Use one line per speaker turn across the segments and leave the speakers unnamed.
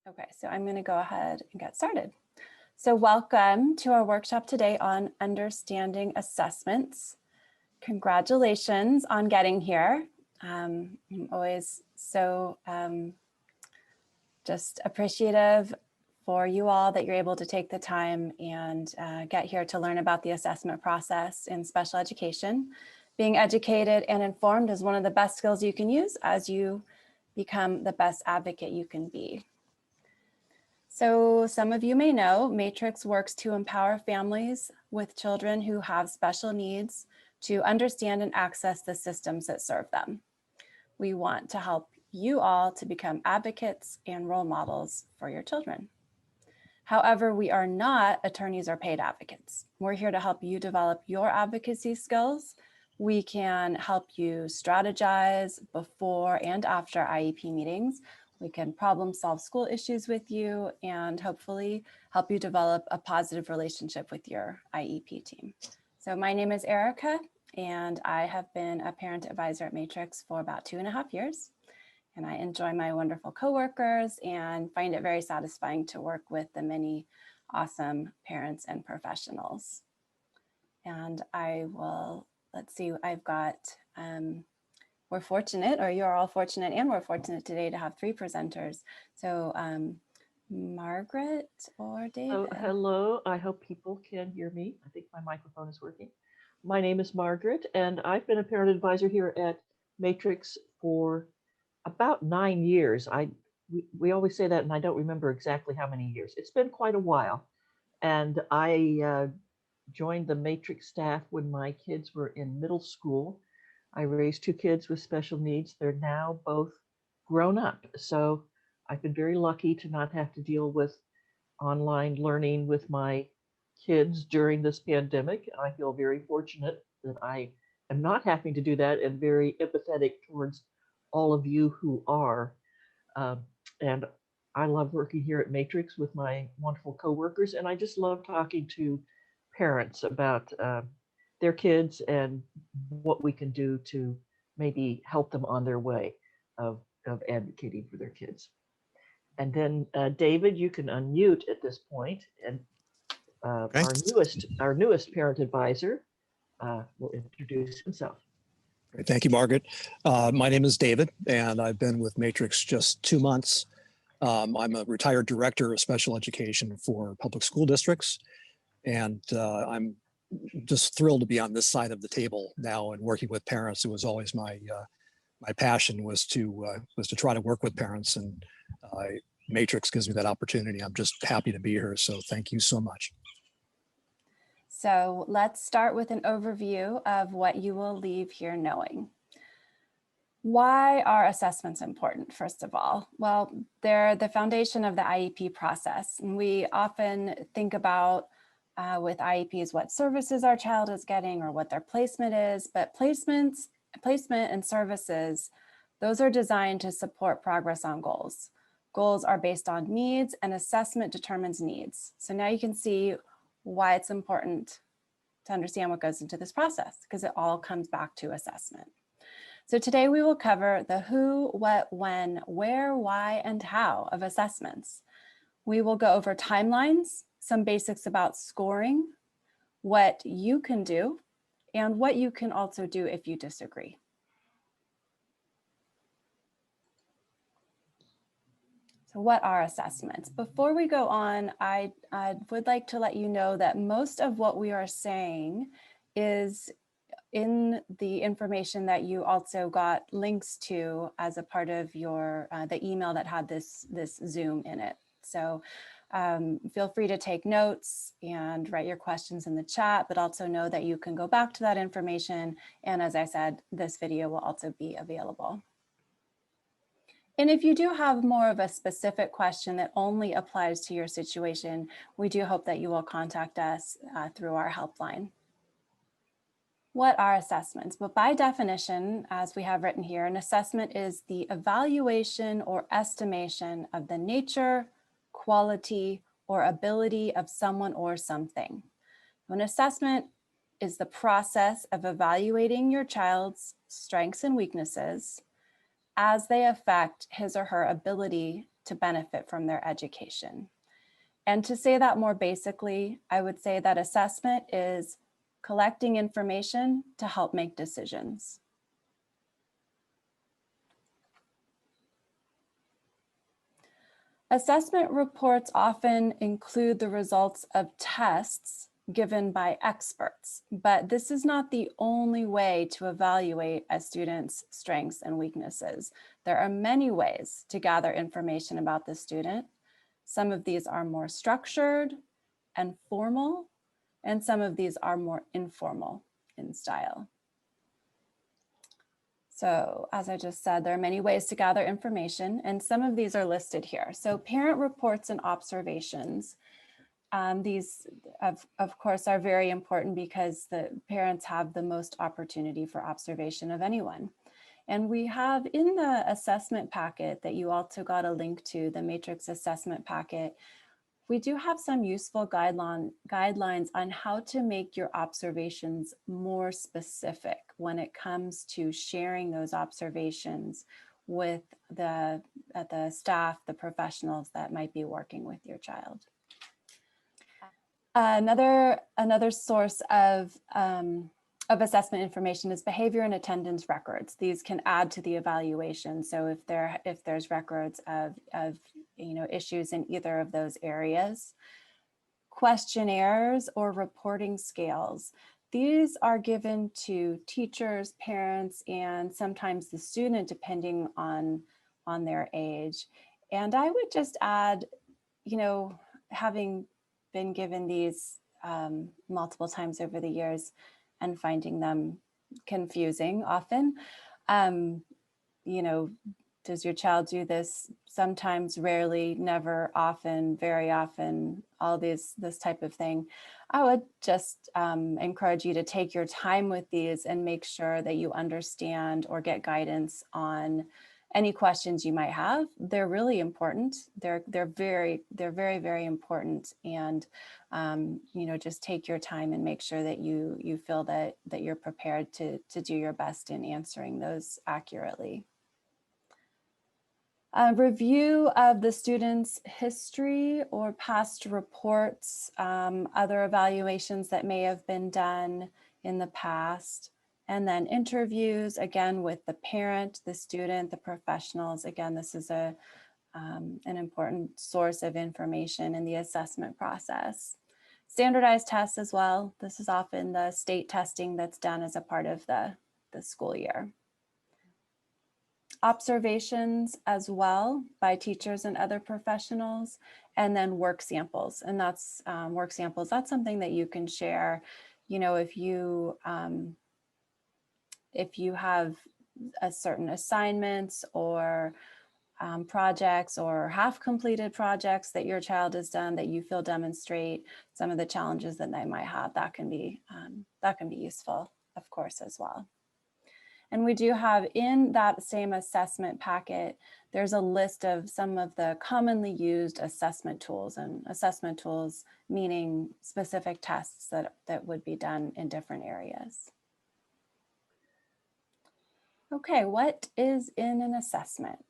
Okay, so I'm going to go ahead and get started. So welcome to our workshop today on understanding assessments. Congratulations on getting here. I'm always so just appreciative for you all that you're able to take the time and get here to learn about the assessment process in special education. Being educated and informed is one of the best skills you can use as you become the best advocate you can be. So some of you may know, Matrix works to empower families with children who have special needs to understand and access the systems that serve them. We want to help you all to become advocates and role models for your children. However, we are not attorneys or paid advocates. We're here to help you develop your advocacy skills. We can help you strategize before and after IEP meetings. We can problem solve school issues with you and hopefully help you develop a positive relationship with your IEP team. So my name is Erica and I have been a parent advisor at Matrix for about 2.5 years. And I enjoy my wonderful coworkers and find it very satisfying to work with the many awesome parents and professionals. And I will, let's see, I've got, we're fortunate, or you're all fortunate and we're fortunate today to have 3 presenters. So Margaret or David?
Oh, hello, I hope people can hear me. I think my microphone is working. My name is Margaret and I've been a parent advisor here at Matrix for about 9 years. We always say that and I don't remember exactly how many years. It's been quite a while. And I joined the Matrix staff when my kids were in middle school. I raised 2 kids with special needs. They're now both grown up. So I've been very lucky to not have to deal with online learning with my kids during this pandemic. I feel very fortunate that I am not having to do that and very empathetic towards all of you who are. And I love working here at Matrix with my wonderful coworkers, and I just love talking to parents about their kids and what we can do to maybe help them on their way of advocating for their kids. And then David, you can unmute at this point, and
Okay.
our newest parent advisor will introduce himself.
Great. Thank you, Margaret. My name is David, and I've been with Matrix just 2 months. I'm a retired director of special education for public school districts, and I'm just thrilled to be on this side of the table now and working with parents. It was always my passion was to try to work with parents, and Matrix gives me that opportunity. I'm just happy to be here. So thank you so much.
So let's start with an overview of what you will leave here knowing. Why are assessments important, first of all? Well, they're the foundation of the IEP process. And we often think about with IEPs what services our child is getting or what their placement is, but placement and services, those are designed to support progress on goals. Goals are based on needs and assessment determines needs. So now you can see why it's important to understand what goes into this process because it all comes back to assessment. So today we will cover the who, what, when, where, why, and how of assessments. We will go over timelines, some basics about scoring, what you can do, and what you can also do if you disagree. So what are assessments? Before we go on, I would like to let you know that most of what we are saying is in the information that you also got links to as a part of your the email that had this Zoom in it. So feel free to take notes and write your questions in the chat, but also know that you can go back to that information. And as I said, this video will also be available. And if you do have more of a specific question that only applies to your situation, we do hope that you will contact us through our helpline. What are assessments? But by definition, as we have written here, an assessment is the evaluation or estimation of the nature, quality, or ability of someone or something. An assessment is the process of evaluating your child's strengths and weaknesses as they affect his or her ability to benefit from their education. And to say that more basically, I would say that assessment is collecting information to help make decisions. Assessment reports often include the results of tests given by experts, but this is not the only way to evaluate a student's strengths and weaknesses. There are many ways to gather information about the student. Some of these are more structured and formal, and some of these are more informal in style. So as I just said, there are many ways to gather information, and some of these are listed here. So parent reports and observations. These, of course, are very important because the parents have the most opportunity for observation of anyone. And we have in the assessment packet that you also got a link to, the matrix assessment packet, we do have some useful guidelines on how to make your observations more specific when it comes to sharing those observations with the staff, the professionals that might be working with your child. Another source of assessment information is behavior and attendance records. These can add to the evaluation. So if there's records of issues in either of those areas. Questionnaires or reporting scales. These are given to teachers, parents, and sometimes the student, depending on their age. And I would just add, having been given these multiple times over the years and finding them confusing often, does your child do this sometimes, rarely, never, often, very often, all this type of thing? I would just encourage you to take your time with these and make sure that you understand or get guidance on any questions you might have. They're really important. They're very, very important. And just take your time and make sure that you feel that you're prepared to do your best in answering those accurately. A review of the student's history or past reports, other evaluations that may have been done in the past, and then interviews, again, with the parent, the student, the professionals. Again, this is an important source of information in the assessment process. Standardized tests as well. This is often the state testing that's done as a part of the school year. Observations as well by teachers and other professionals, and then work samples. And that's work samples. That's something that you can share. If you have a certain assignments or projects or half completed projects that your child has done that you feel demonstrate some of the challenges that they might have, that can be useful, of course, as well. And we do have in that same assessment packet, there's a list of some of the commonly used assessment tools, and assessment tools meaning specific tests that would be done in different areas. Okay, what is in an assessment?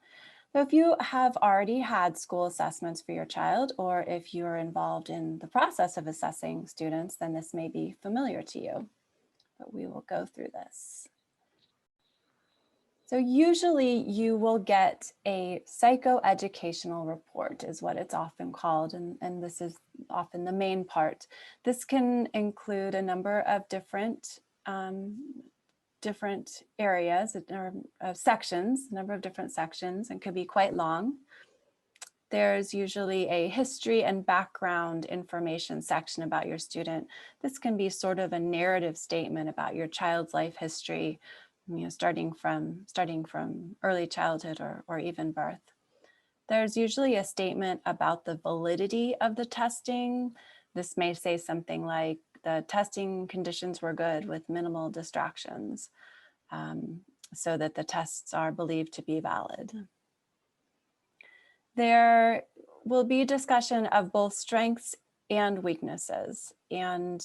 So if you have already had school assessments for your child, or if you're involved in the process of assessing students, then this may be familiar to you, but we will go through this. So usually you will get a psychoeducational report is what it's often called, and this is often the main part. This can include a number of different areas or sections, a number of different sections, and could be quite long. There's usually a history and background information section about your student. This can be sort of a narrative statement about your child's life history, starting from early childhood or even birth. There's usually a statement about the validity of the testing. This may say something like, the testing conditions were good with minimal distractions, so that the tests are believed to be valid. There will be discussion of both strengths and weaknesses. And,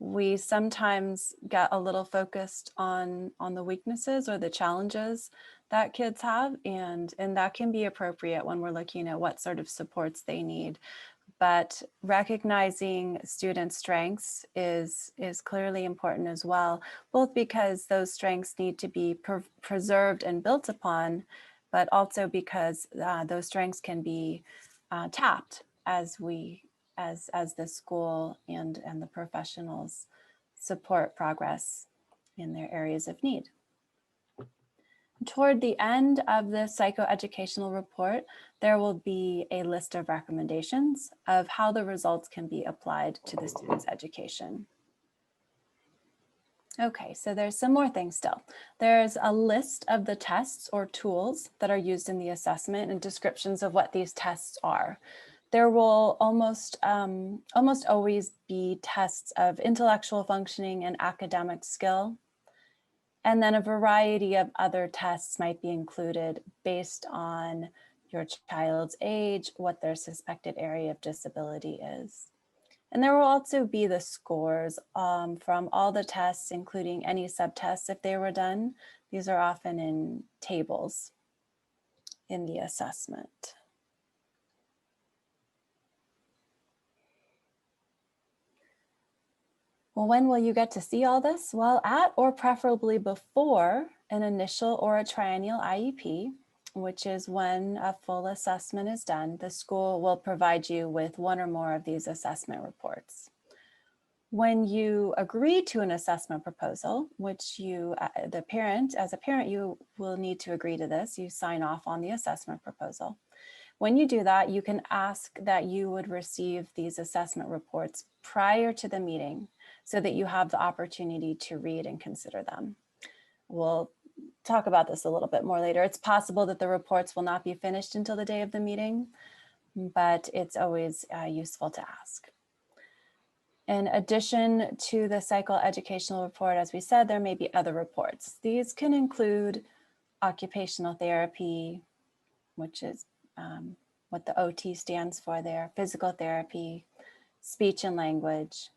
we sometimes get a little focused on the weaknesses or the challenges that kids have, and that can be appropriate when we're looking at what sort of supports they need. But recognizing student strengths is clearly important as well, both because those strengths need to be preserved and built upon, but also because those strengths can be tapped as the school and the professionals support progress in their areas of need. Toward the end of the psychoeducational report, there will be a list of recommendations of how the results can be applied to the student's education. Okay, so there's some more things still. There's a list of the tests or tools that are used in the assessment and descriptions of what these tests are. There will almost always be tests of intellectual functioning and academic skill. And then a variety of other tests might be included based on your child's age, what their suspected area of disability is. And there will also be the scores from all the tests, including any subtests if they were done. These are often in tables in the assessment. Well, when will you get to see all this? Well, at or preferably before an initial or a triennial IEP, which is when a full assessment is done, the school will provide you with one or more of these assessment reports. When you agree to an assessment proposal, which you, as a parent, you will need to agree to this, you sign off on the assessment proposal. When you do that, you can ask that you would receive these assessment reports prior to the meeting so that you have the opportunity to read and consider them. We'll talk about this a little bit more later. It's possible that the reports will not be finished until the day of the meeting, but it's always useful to ask. In addition to the psychoeducational report, as we said, there may be other reports. These can include occupational therapy, which is what the OT stands for there, physical therapy, speech and language.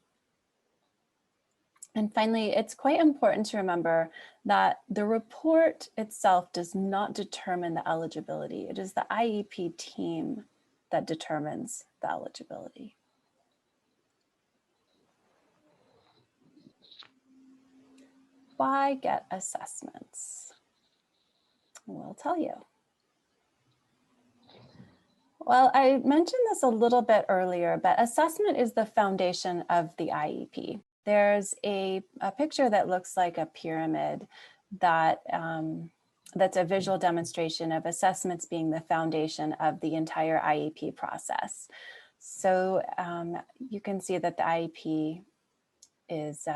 And finally, it's quite important to remember that the report itself does not determine the eligibility. It is the IEP team that determines the eligibility. Why get assessments? We'll tell you. Well, I mentioned this a little bit earlier, but assessment is the foundation of the IEP. There's a picture that looks like a pyramid that that's a visual demonstration of assessments being the foundation of the entire IEP process. So you can see that the IEP is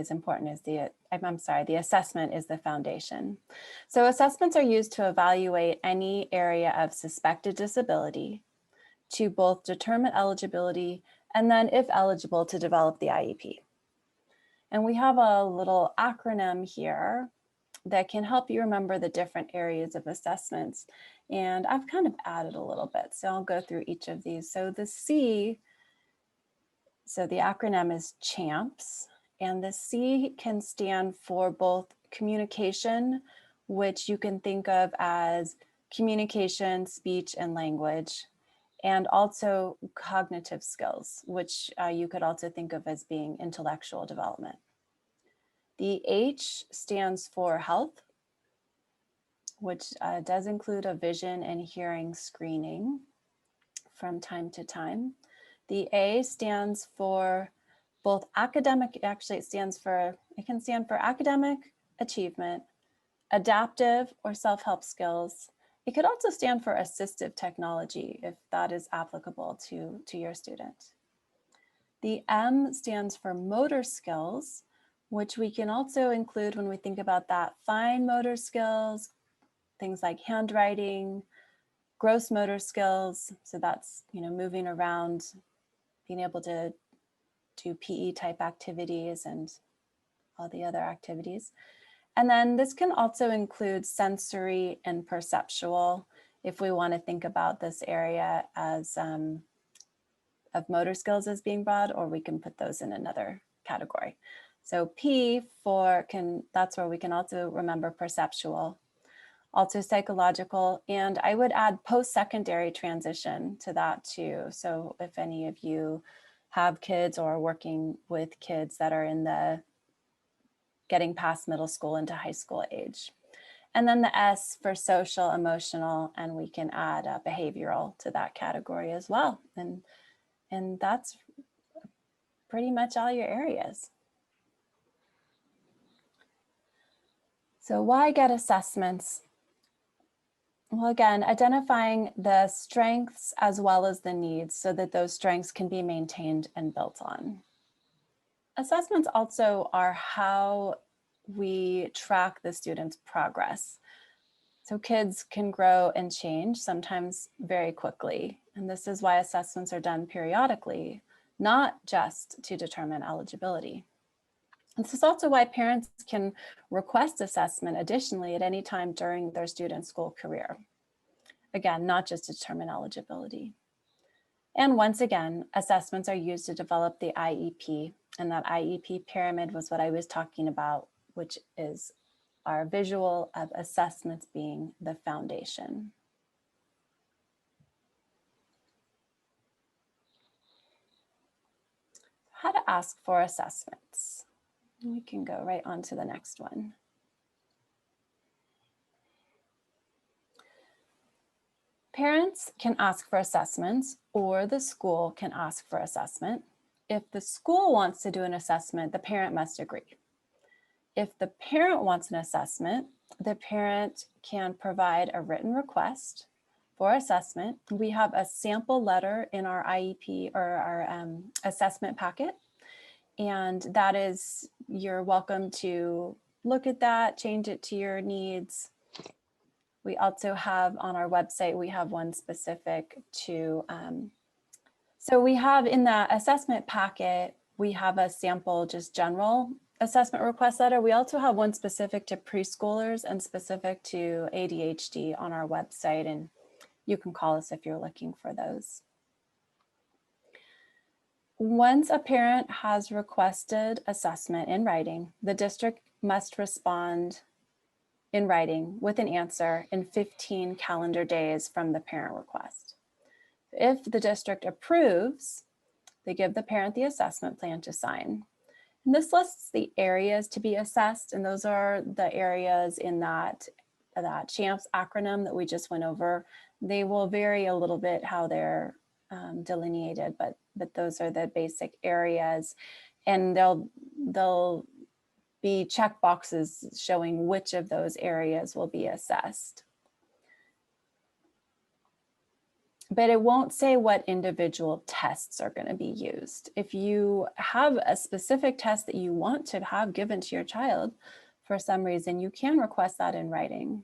important as the assessment is the foundation. So assessments are used to evaluate any area of suspected disability, to both determine eligibility and then, if eligible, to develop the IEP. And we have a little acronym here that can help you remember the different areas of assessments. And I've kind of added a little bit, so I'll go through each of these. So the C, so the acronym is CHAMPS. And the C can stand for both communication, which you can think of as communication, speech, and language, and also cognitive skills, which you could also think of as being intellectual development. The H stands for health, which does include a vision and hearing screening from time to time. The A stands for both academic, actually it can stand for academic achievement, adaptive or self-help skills. It could also stand for assistive technology if that is applicable to your student. The M stands for motor skills, which we can also include when we think about that fine motor skills, things like handwriting, gross motor skills. So that's, moving around, being able to do PE type activities and all the other activities. And then this can also include sensory and perceptual, if we want to think about this area as of motor skills as being broad, or we can put those in another category. So P for that's where we can also remember perceptual, also psychological, and I would add post-secondary transition to that too. So if any of you have kids or are working with kids that are in the getting past middle school into high school age. And then the S for social, emotional, and we can add behavioral to that category as well. And that's pretty much all your areas. So why get assessments? Well, again, identifying the strengths as well as the needs so that those strengths can be maintained and built on. Assessments also are how we track the student's progress. So kids can grow and change, sometimes very quickly. And this is why assessments are done periodically, not just to determine eligibility. This is also why parents can request assessment additionally at any time during their student's school career. Again, not just to determine eligibility. And once again, assessments are used to develop the IEP, and that IEP pyramid was what I was talking about, which is our visual of assessments being the foundation. How to ask for assessments. We can go right on to the next one. Parents can ask for assessments, or the school can ask for assessment. If the school wants to do an assessment, the parent must agree. If the parent wants an assessment, the parent can provide a written request for assessment. We have a sample letter in our IEP or our assessment packet. And that is, you're welcome to look at that, change it to your needs. We also have on our website, we have one specific to, so we have in that assessment packet, we have a sample, just general assessment request letter. We also have one specific to preschoolers and specific to ADHD on our website, and you can call us if you're looking for those. Once a parent has requested assessment in writing, the district must respond in writing with an answer in 15 calendar days from the parent request. If the district approves, they give the parent the assessment plan to sign. And this lists the areas to be assessed, and those are the areas in that CHAMPS acronym that we just went over. They will vary a little bit how they're delineated, but those are the basic areas, and they'll be check boxes showing which of those areas will be assessed. But it won't say what individual tests are going to be used. If you have a specific test that you want to have given to your child for some reason, you can request that in writing.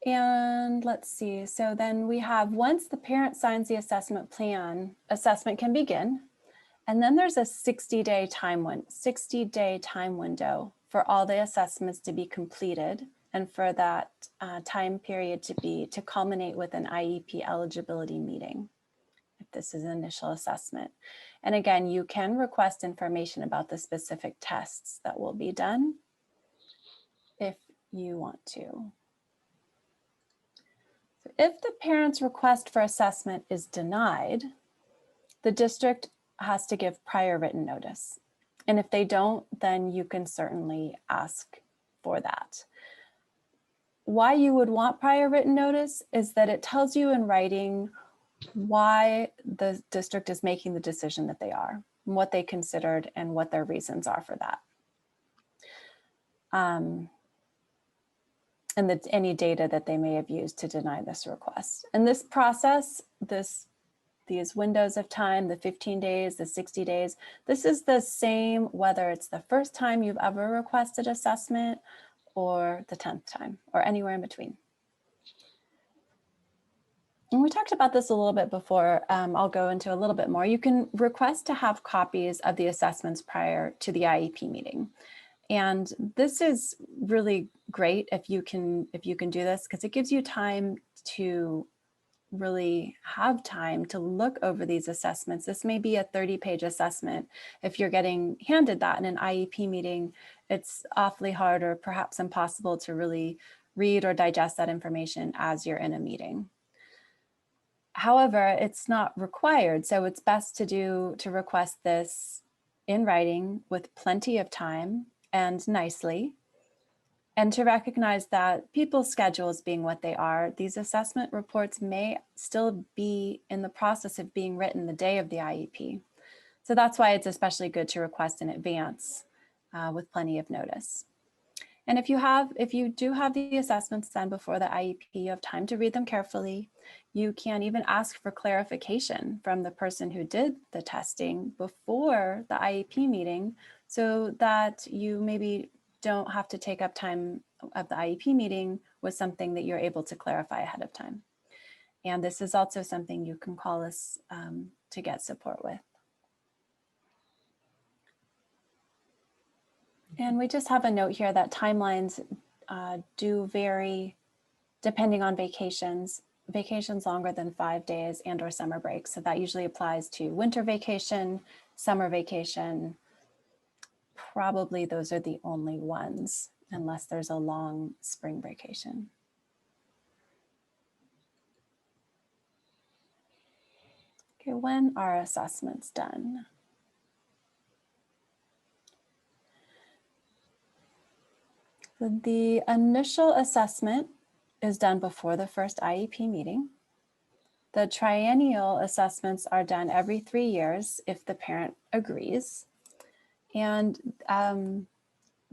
And let's see, so then we have, once the parent signs the assessment plan, assessment can begin. And then there's a 60-day time window for all the assessments to be completed and for that time period to culminate with an IEP eligibility meeting, if this is an initial assessment. And again, you can request information about the specific tests that will be done if you want to. So if the parent's request for assessment is denied, the district has to give prior written notice. And if they don't, then you can certainly ask for that. Why you would want prior written notice is that it tells you in writing why the district is making the decision that they are, and what they considered and what their reasons are for that. And any data that they may have used to deny this request. And this process, these windows of time, the 15 days, the 60 days, this is the same whether it's the first time you've ever requested assessment or the 10th time or anywhere in between. And we talked about this a little bit before. I'll go into a little bit more. You can request to have copies of the assessments prior to the IEP meeting. And this is really great if you can do this, because it gives you time to really have time to look over these assessments. This may be a 30-page assessment. If you're getting handed that in an IEP meeting, it's awfully hard or perhaps impossible to really read or digest that information as you're in a meeting. However, it's not required, so it's best to request this in writing with plenty of time and nicely, and to recognize that people's schedules being what they are, these assessment reports may still be in the process of being written the day of the IEP. So that's why it's especially good to request in advance with plenty of notice. And if you do have the assessments done before the IEP, you have time to read them carefully. You can even ask for clarification from the person who did the testing before the IEP meeting, so that you maybe don't have to take up time of the IEP meeting with something that you're able to clarify ahead of time. And this is also something you can call us to get support with. And we just have a note here that timelines do vary depending on vacations longer than 5 days and or summer breaks. So that usually applies to winter vacation, summer vacation. Probably those are the only ones, unless there's a long spring vacation. Okay, when are assessments done? So the initial assessment is done before the first IEP meeting. The triennial assessments are done every 3 years if the parent agrees. And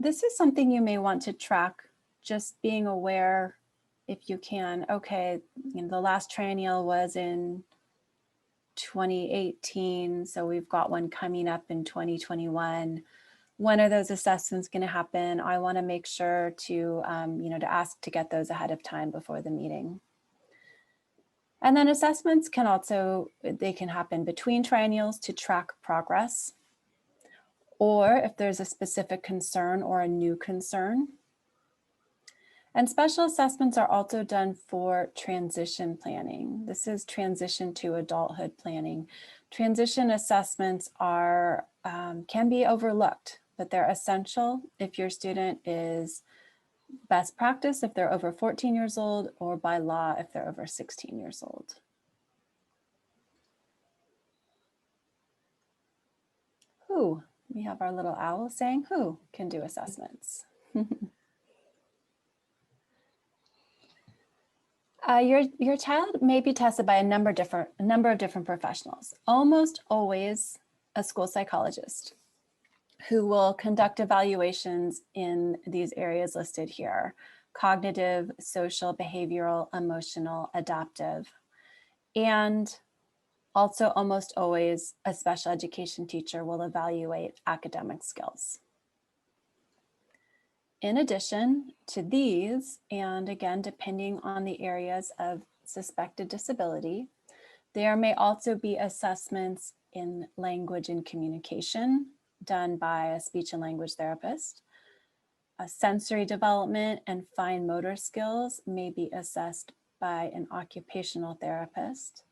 this is something you may want to track, just being aware, if you can, okay, the last triennial was in 2018, so we've got one coming up in 2021. When are those assessments going to happen? I want to make sure to, to ask to get those ahead of time before the meeting. And then assessments can also, they can happen between triennials to track progress, or if there's a specific concern or a new concern. And special assessments are also done for transition planning. This is transition to adulthood planning. Transition assessments are can be overlooked, but they're essential if your student is best practice if they're over 14 years old, or by law if they're over 16 years old. Who? We have our little owl saying who can do assessments. Your child may be tested by a number of different professionals, almost always a school psychologist, who will conduct evaluations in these areas listed here: cognitive, social, behavioral, emotional, adaptive. And also almost always a special education teacher will evaluate academic skills. In addition to these, and again, depending on the areas of suspected disability, there may also be assessments in language and communication done by a speech and language therapist. A sensory development and fine motor skills may be assessed by an occupational therapist.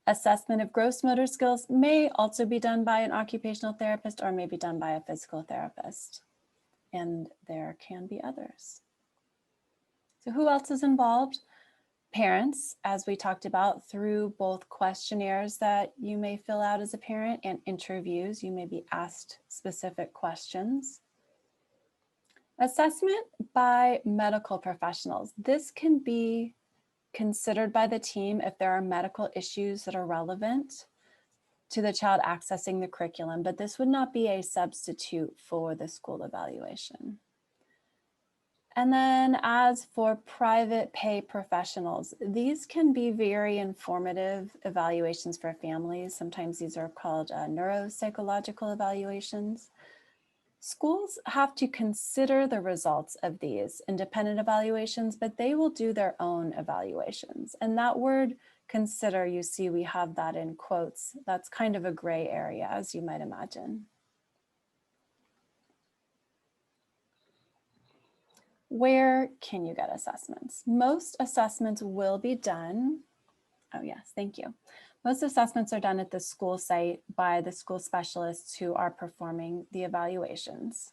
Assessment of gross motor skills may also be done by an occupational therapist, or may be done by a physical therapist. And there can be others. So who else is involved? Parents, as we talked about, through both questionnaires that you may fill out as a parent and interviews. You may be asked specific questions. Assessment by medical professionals. This can be considered by the team if there are medical issues that are relevant to the child accessing the curriculum, but this would not be a substitute for the school evaluation. And then as for private pay professionals, these can be very informative evaluations for families. Sometimes these are called neuropsychological evaluations. Schools have to consider the results of these independent evaluations, but they will do their own evaluations. And that word consider, you see we have that in quotes. That's kind of a gray area, as you might imagine. Where can you get assessments? Most assessments will be done Oh, yes, thank you. Most assessments are done at the school site by the school specialists who are performing the evaluations.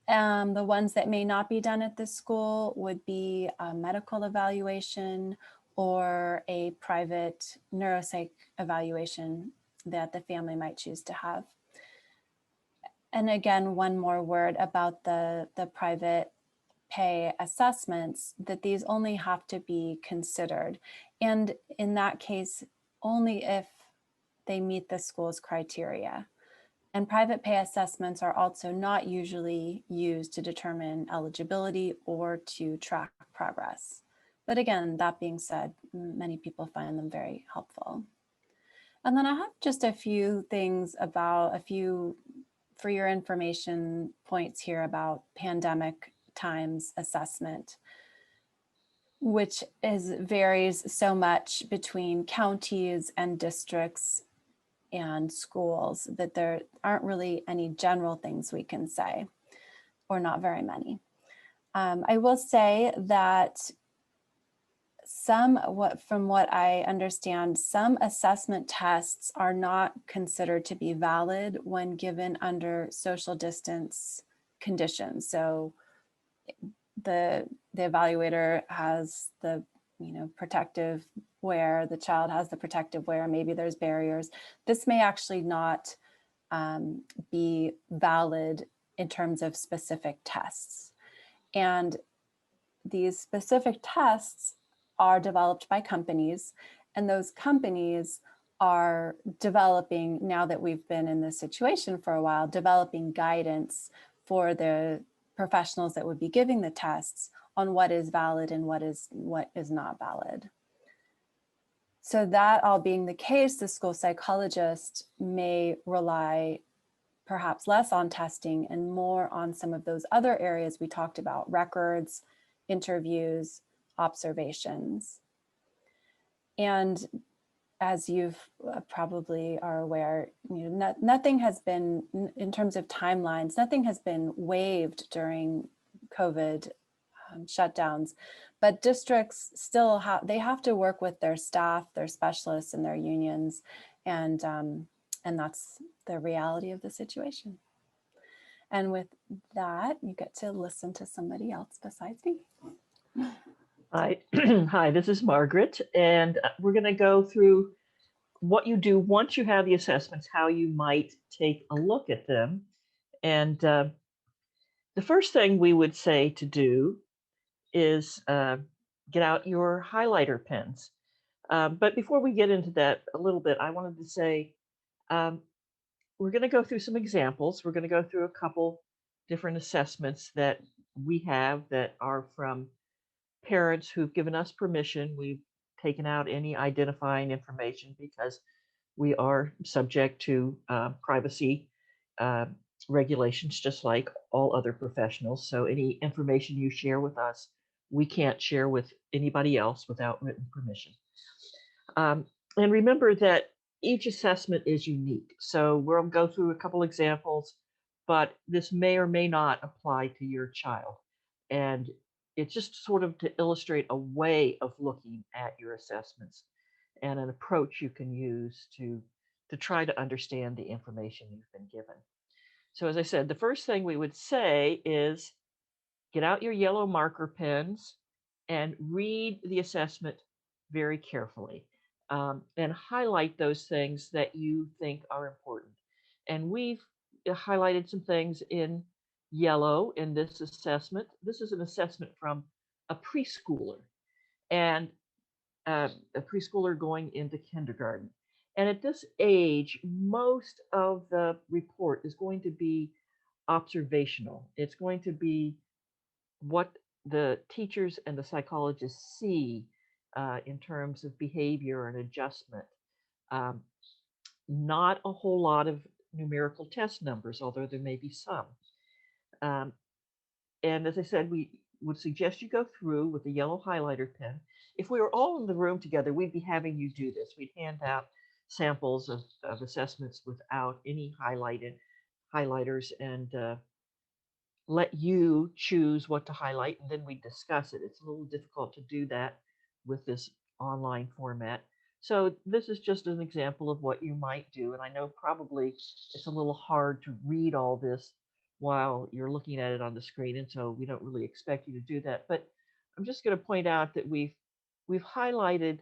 The ones that may not be done at the school would be a medical evaluation or a private neuropsych evaluation that the family might choose to have. And again, one more word about the private pay assessments, that these only have to be considered. And in that case, only if they meet the school's criteria. And private pay assessments are also not usually used to determine eligibility or to track progress. But again, that being said, many people find them very helpful. And then I have just a few things about for your information points here about pandemic times assessment, which varies so much between counties and districts and schools that there aren't really any general things we can say, or not very many. I will say that from what I understand, some assessment tests are not considered to be valid when given under social distance conditions. So the evaluator has the protective wear, the child has the protective wear, maybe there's barriers. This may actually not be valid in terms of specific tests. And these specific tests are developed by companies, and those companies are developing, now that we've been in this situation for a while, developing guidance for the professionals that would be giving the tests on what is valid and what is not valid. So that all being the case, the school psychologist may rely perhaps less on testing and more on some of those other areas we talked about: records, interviews, observations. And as you've probably are aware, nothing has been, in terms of timelines, nothing has been waived during COVID shutdowns, but districts still have to work with their staff, their specialists, and their unions, and that's the reality of the situation. And with that, you get to listen to somebody else besides me.
Hi, hi, this is Margaret, and we're going to go through what you do once you have the assessments, how you might take a look at them. And the first thing we would say to do is get out your highlighter pens. But before we get into that a little bit, I wanted to say we're going to go through some examples. We're going to go through a couple different assessments that we have that are from parents who've given us permission. We've taken out any identifying information because we are subject to privacy regulations, just like all other professionals. So any information you share with us, we can't share with anybody else without written permission. And remember that each assessment is unique. So we'll go through a couple examples, but this may or may not apply to your child. And it's just sort of to illustrate a way of looking at your assessments and an approach you can use to try to understand the information you've been given. So as I said, the first thing we would say is get out your yellow marker pens and read the assessment very carefully, and highlight those things that you think are important. And we've highlighted some things in yellow in this assessment. This is an assessment from a preschooler, and a preschooler going into kindergarten. And at this age, most of the report is going to be observational. It's going to be what the teachers and the psychologists see in terms of behavior and adjustment. Um, Not a whole lot of numerical test numbers, although there may be some. And as I said, we would suggest you go through with a yellow highlighter pen. If we were all in the room together, we'd be having you do this. We'd hand out samples of assessments without any highlighters and let you choose what to highlight, and then we discuss it. It's a little difficult to do that with this online format. So this is just an example of what you might do. And I know probably it's a little hard to read all this while you're looking at it on the screen. And so we don't really expect you to do that. But I'm just going to point out that we've highlighted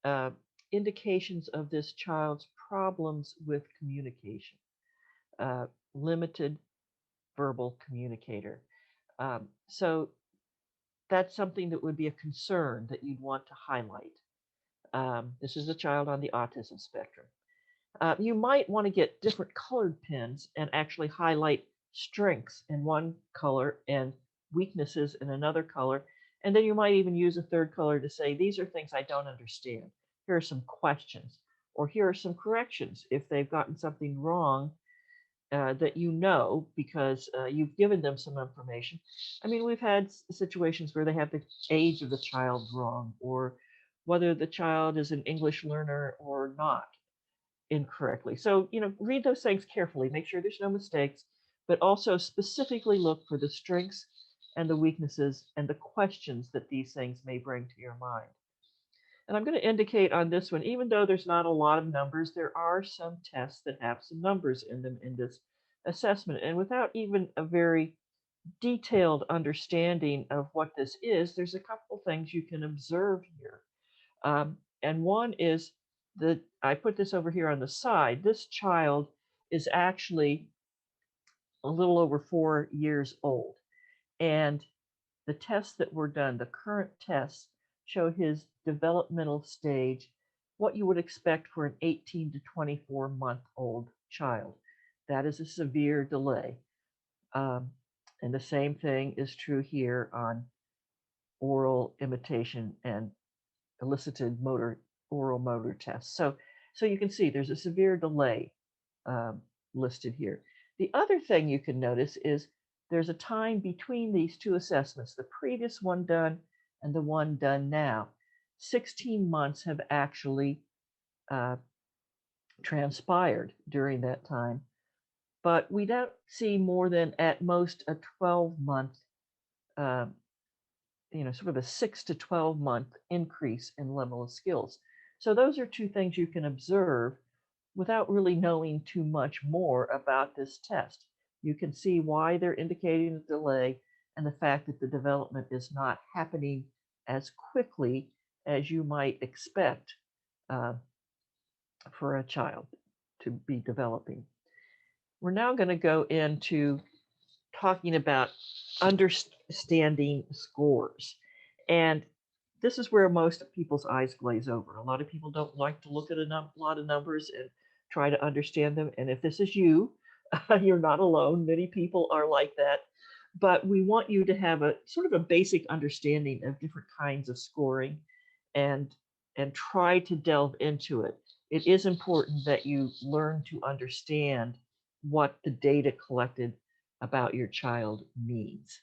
uh, indications of this child's problems with communication, limited verbal communicator. So that's something that would be a concern that you'd want to highlight. This is a child on the autism spectrum. You might want to get different colored pens and actually highlight strengths in one color and weaknesses in another color. And then you might even use a third color to say, these are things I don't understand. Here are some questions, or here are some corrections if they've gotten something wrong that you know because you've given them some information. I mean, we've had situations where they have the age of the child wrong, or whether the child is an English learner or not incorrectly. So, read those things carefully, make sure there's no mistakes, but also specifically look for the strengths and the weaknesses and the questions that these things may bring to your mind. And I'm going to indicate on this one, even though there's not a lot of numbers, there are some tests that have some numbers in them in this assessment. And without even a very detailed understanding of what this is, there's a couple things you can observe here. And one is that I put this over here on the side. This child is actually a little over 4 years old. And the tests that were done, the current tests, show his developmental stage, what you would expect for an 18 to 24-month-old child. That is a severe delay. And the same thing is true here on oral imitation and elicited oral motor tests. So you can see there's a severe delay listed here. The other thing you can notice is there's a time between these two assessments, the previous one done and the one done now. 16 months have actually transpired during that time, but we don't see more than at most a 12-month, sort of a 6 to 12-month increase in level of skills. So those are two things you can observe without really knowing too much more about this test. You can see why they're indicating a delay and the fact that the development is not happening as quickly as you might expect for a child to be developing. We're now going to go into talking about understanding scores. And this is where most people's eyes glaze over. A lot of people don't like to look at a lot of numbers and try to understand them. And if this is you, you're not alone. Many people are like that. But we want you to have a sort of a basic understanding of different kinds of scoring and try to delve into it. It is important that you learn to understand what the data collected about your child means,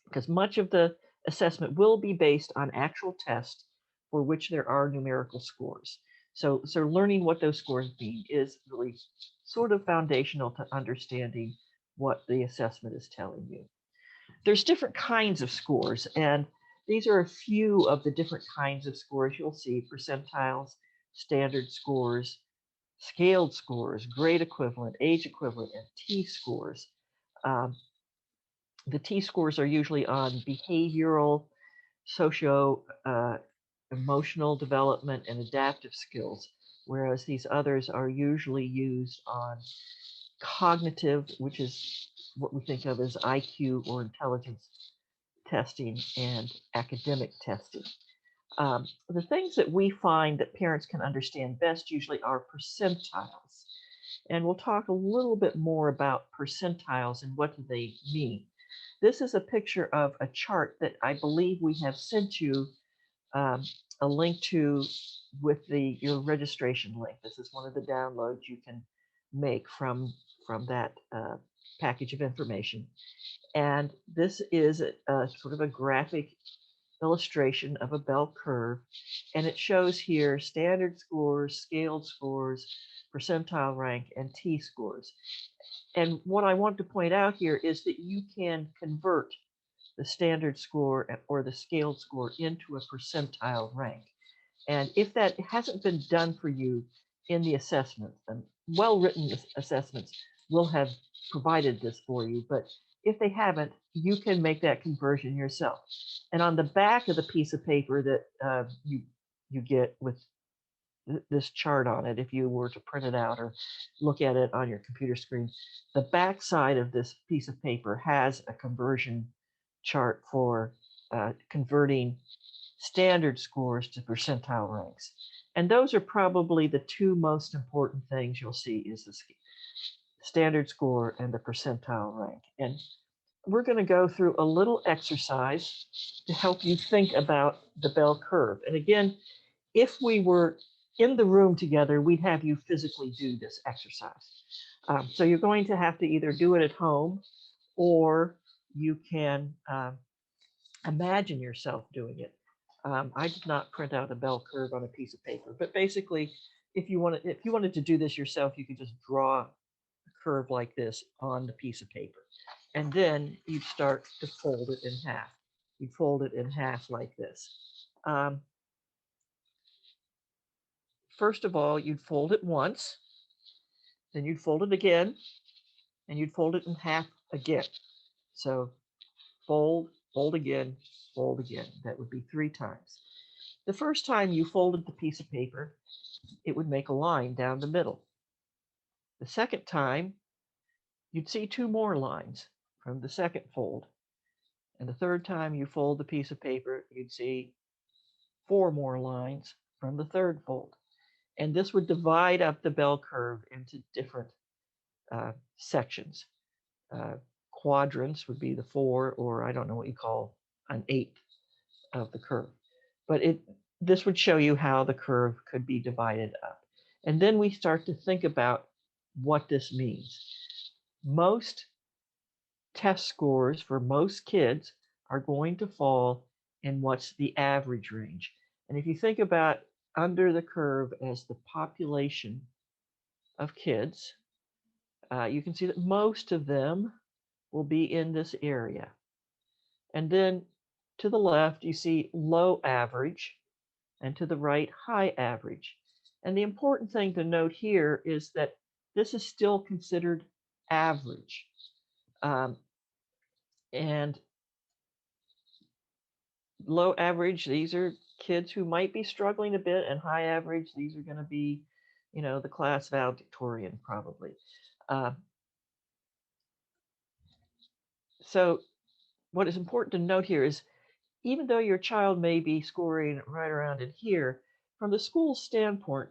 because much of the assessment will be based on actual tests for which there are numerical scores. So learning what those scores mean is really sort of foundational to understanding what the assessment is telling you. There's different kinds of scores, and these are a few of the different kinds of scores you'll see: percentiles, standard scores, scaled scores, grade equivalent, age equivalent, and T-scores. The T-scores are usually on behavioral, socio emotional development, and adaptive skills, whereas these others are usually used on cognitive, which is what we think of as IQ or intelligence testing, and academic testing. The things that we find that parents can understand best usually are percentiles. And we'll talk a little bit more about percentiles and what do they mean. This is a picture of a chart that I believe we have sent you a link to with your registration link. This is one of the downloads you can make from that package of information. And this is a sort of a graphic illustration of a bell curve. And it shows here standard scores, scaled scores, percentile rank, and T-scores. And what I want to point out here is that you can convert the standard score or the scaled score into a percentile rank. And if that hasn't been done for you in the assessment, and well-written assessments will have provided this for you, but if they haven't, you can make that conversion yourself. And on the back of the piece of paper that you get with this chart on it, if you were to print it out or look at it on your computer screen, the back side of this piece of paper has a conversion chart for converting standard scores to percentile ranks. And those are probably the two most important things you'll see is the standard score and the percentile rank. And we're going to go through a little exercise to help you think about the bell curve. And again, if we were in the room together, we'd have you physically do this exercise. So you're going to have to either do it at home or you can imagine yourself doing it. I did not print out a bell curve on a piece of paper, but basically, if you wanted to do this yourself, you could just draw a curve like this on the piece of paper, and then you'd start to fold it in half. You'd fold it in half like this. First of all, you'd fold it once, then you'd fold it again, and you'd fold it in half again. So fold, fold again, fold again. That would be 3 times. The first time you folded the piece of paper, it would make a line down the middle. The second time, you'd see 2 more lines from the second fold. And the third time you fold the piece of paper, you'd see 4 more lines from the third fold. And this would divide up the bell curve into different sections. Quadrants would be the 4, or I don't know what you call an 1/8 of the curve. But this would show you how the curve could be divided up. And then we start to think about what this means. Most test scores for most kids are going to fall in what's the average range. And if you think about under the curve as the population of kids, you can see that most of them will be in this area. And then to the left, you see low average, and to the right, high average. And the important thing to note here is that this is still considered average. And low average, these are kids who might be struggling a bit, and high average, these are going to be, the class valedictorian probably. So what is important to note here is even though your child may be scoring right around in here, from the school standpoint,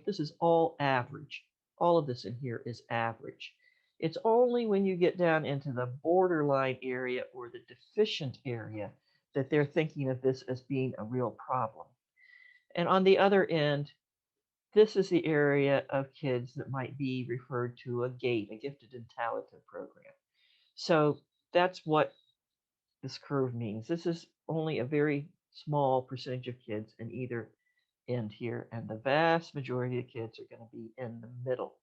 this is all average. All of this in here is average. It's only when you get down into the borderline area or the deficient area that they're thinking of this as being a real problem. And on the other end, this is the area of kids that might be referred to a GATE, a gifted and talented program. So that's what this curve means. This is only a very small percentage of kids in either end here, and the vast majority of kids are going to be in the middle.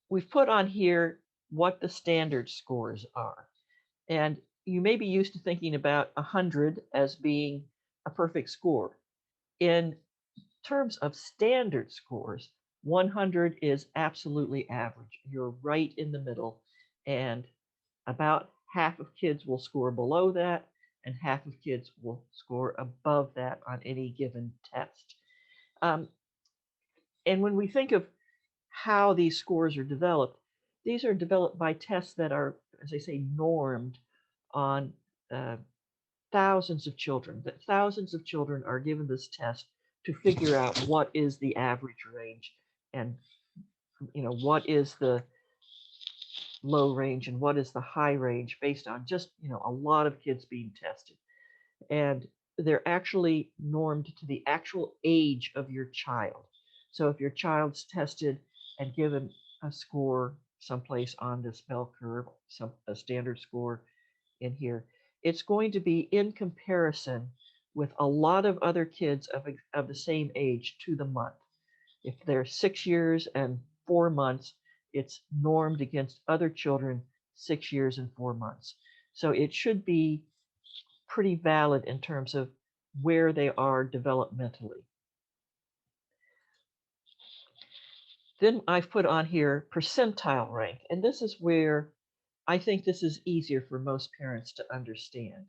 We've put on here what the standard scores are, and you may be used to thinking about 100 as being a perfect score. In terms of standard scores, 100 is absolutely average. You're right in the middle, and about half of kids will score below that, and half of kids will score above that on any given test. And when we think of how these scores are developed, these are developed by tests that are, as I say, normed on thousands of children. That thousands of children are given this test to figure out what is the average range, and what is the low range and what is the high range based on just a lot of kids being tested. And they're actually normed to the actual age of your child. So if your child's tested and given a score someplace on this bell curve, a standard score in here, it's going to be in comparison with a lot of other kids of the same age to the month. If they're 6 years and 4 months, it's normed against other children 6 years and 4 months. So it should be pretty valid in terms of where they are developmentally. Then I've put on here percentile rank, and this is where I think this is easier for most parents to understand.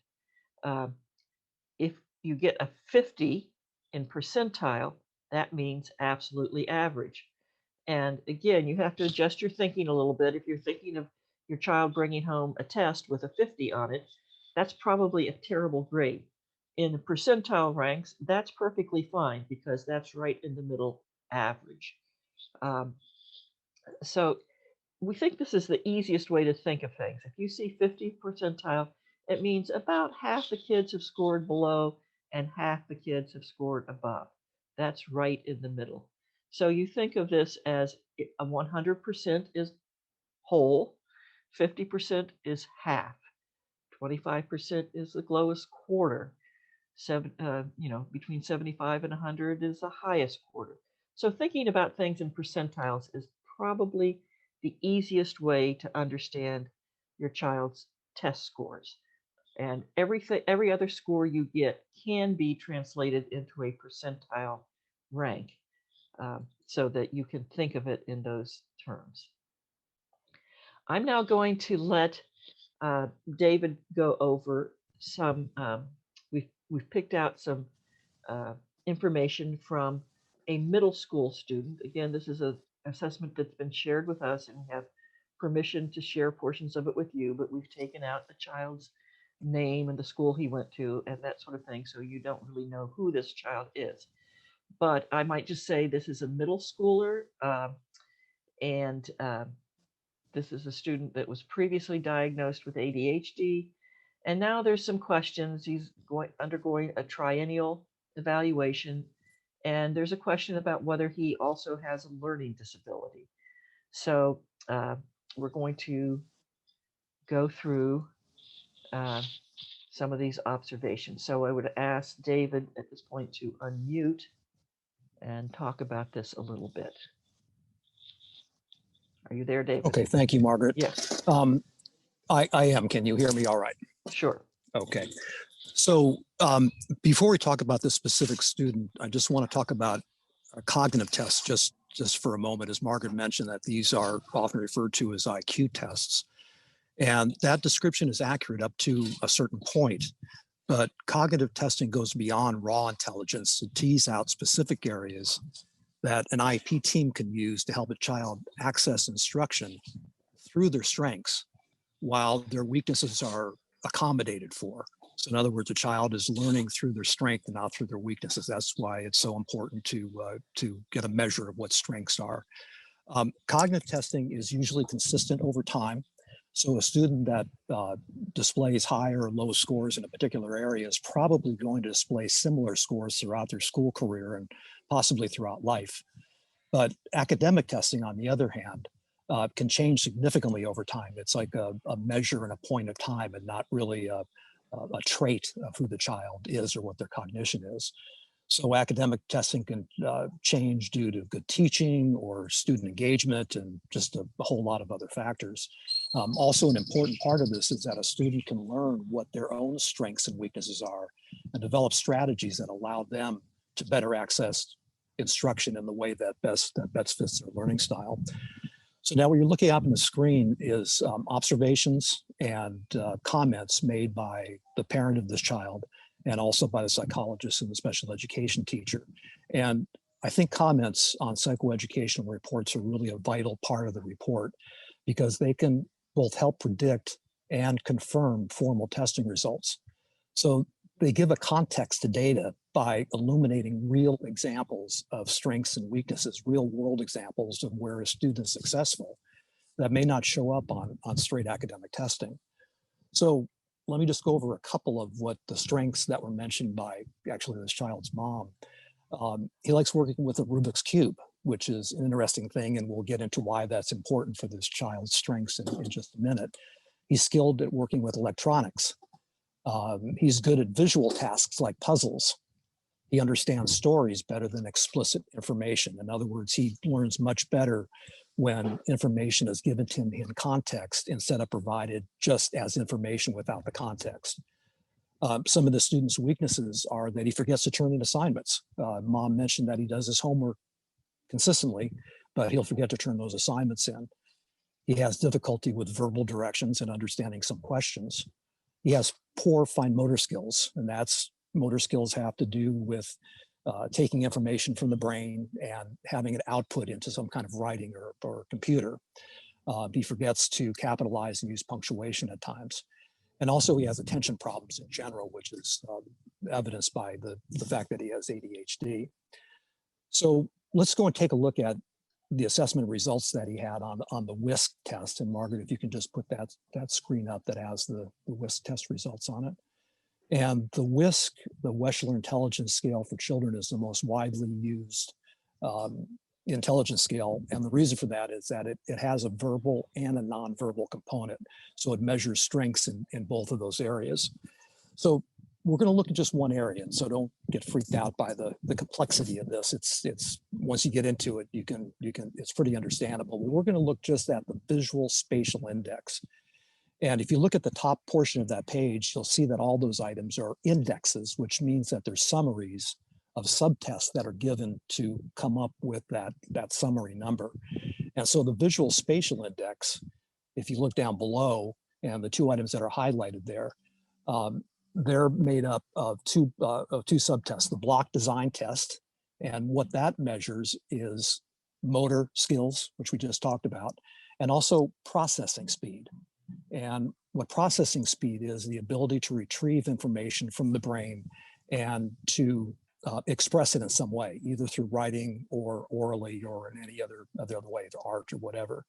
If you get a 50 in percentile, that means absolutely average. And again, you have to adjust your thinking a little bit. If you're thinking of your child bringing home a test with a 50 on it, that's probably a terrible grade. In the percentile ranks, that's perfectly fine because that's right in the middle average. So we think this is the easiest way to think of things. If you see 50 percentile, it means about half the kids have scored below and half the kids have scored above. That's right in the middle. So you think of this as a 100% is whole, 50% is half, 25% is the lowest quarter, between 75 and 100 is the highest quarter. So thinking about things in percentiles is probably the easiest way to understand your child's test scores. And every other score you get can be translated into a percentile rank, so that you can think of it in those terms. I'm now going to let David go over some. We've picked out some information from a middle school student. Again, this is an assessment that's been shared with us, and we have permission to share portions of it with you, but we've taken out the child's name and the school he went to and that sort of thing, so you don't really know who this child is. But I might just say this is a middle schooler, and this is a student that was previously diagnosed with ADHD, and now there's some questions. He's undergoing a triennial evaluation, and there's a question about whether he also has a learning disability. So we're going to go through some of these observations. So I would ask David at this point to unmute and talk about this a little bit. Are you there, David?
Okay, thank you, Margaret.
Yes.
I am. Can you hear me all right?
Sure.
Okay. So before we talk about this specific student, I just want to talk about cognitive tests just for a moment. As Margaret mentioned, that these are often referred to as IQ tests. And that description is accurate up to a certain point. But cognitive testing goes beyond raw intelligence to tease out specific areas that an IEP team can use to help a child access instruction through their strengths while their weaknesses are accommodated for. So in other words, a child is learning through their strength and not through their weaknesses. That's why it's so important to get a measure of what strengths are. Cognitive testing is usually consistent over time. So a student that displays high or low scores in a particular area is probably going to display similar scores throughout their school career and possibly throughout life. But academic testing, on the other hand, can change significantly over time. It's like a measure and a point of time and not really a trait of who the child is or what their cognition is. So academic testing can change due to good teaching or student engagement and just a whole lot of other factors. Also, an important part of this is that a student can learn what their own strengths and weaknesses are and develop strategies that allow them to better access instruction in the way that best fits their learning style. So now what you're looking up on the screen is observations and comments made by the parent of this child and also by the psychologist and the special education teacher. And I think comments on psychoeducational reports are really a vital part of the report because they can both help predict and confirm formal testing results. So they give a context to data by illuminating real examples of strengths and weaknesses, real world examples of where a student is successful that may not show up on straight academic testing. So let me just go over a couple of what the strengths that were mentioned by actually this child's mom. He likes working with a Rubik's Cube, which is an interesting thing, and we'll get into why that's important for this child's strengths in just a minute. He's skilled at working with electronics. He's good at visual tasks like puzzles. He understands stories better than explicit information. In other words, he learns much better when information is given to him in context instead of provided just as information without the context. Some of the students' weaknesses are that he forgets to turn in assignments. Mom mentioned that he does his homework consistently, but he'll forget to turn those assignments in. He has difficulty with verbal directions and understanding some questions. He has poor fine motor skills, and that's motor skills have to do with taking information from the brain and having it output into some kind of writing or computer. He forgets to capitalize and use punctuation at times. And also he has attention problems in general, which is evidenced by the fact that he has ADHD. So let's go and take a look at the assessment results that he had on the WISC test. And Margaret, if you can just put that screen up that has the WISC test results on it. And the WISC, the Wechsler Intelligence Scale for Children, is the most widely used intelligence scale. And the reason for that is that it has a verbal and a nonverbal component. So it measures strengths in both of those areas. So we're going to look at just one area. And so don't get freaked out by the complexity of this. It's once you get into it, you can it's pretty understandable. But we're going to look just at the visual spatial index. And if you look at the top portion of that page, you'll see that all those items are indexes, which means that they're summaries of subtests that are given to come up with that summary number. And so the visual spatial index, if you look down below and the two items that are highlighted there, they're made up of two subtests, the block design test. And what that measures is motor skills, which we just talked about, and also processing speed. And what processing speed is, the ability to retrieve information from the brain and to express it in some way, either through writing or orally or in any other way, the art or whatever.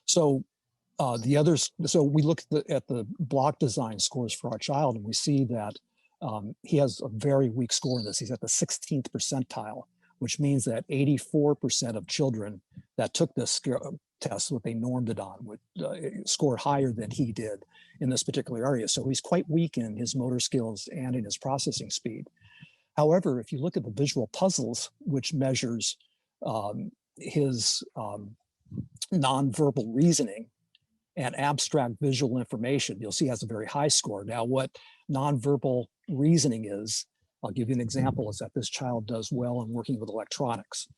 So so we look at the block design scores for our child, and we see that he has a very weak score in this. He's at the 16th percentile, which means that 84% of children that took this test, what they normed it on, would score higher than he did in this particular area. So he's quite weak in his motor skills and in his processing speed. However, if you look at the visual puzzles, which measures his nonverbal reasoning and abstract visual information, you'll see he has a very high score. Now, what nonverbal reasoning is, I'll give you an example, is that this child does well in working with electronics.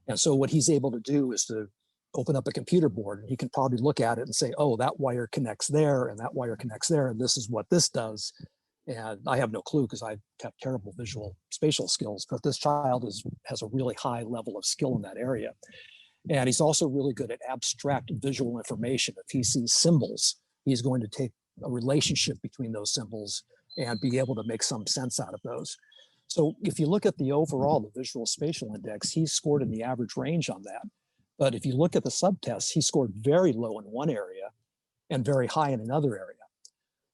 And so what he's able to do is to open up a computer board, and he can probably look at it and say, oh, that wire connects there and that wire connects there, and this is what this does. And I have no clue because I have terrible visual spatial skills, but this child has a really high level of skill in that area. And he's also really good at abstract visual information. If he sees symbols, he's going to take a relationship between those symbols and be able to make some sense out of those. So if you look at the overall, the visual spatial index, he's scored in the average range on that. But if you look at the subtests, he scored very low in one area and very high in another area.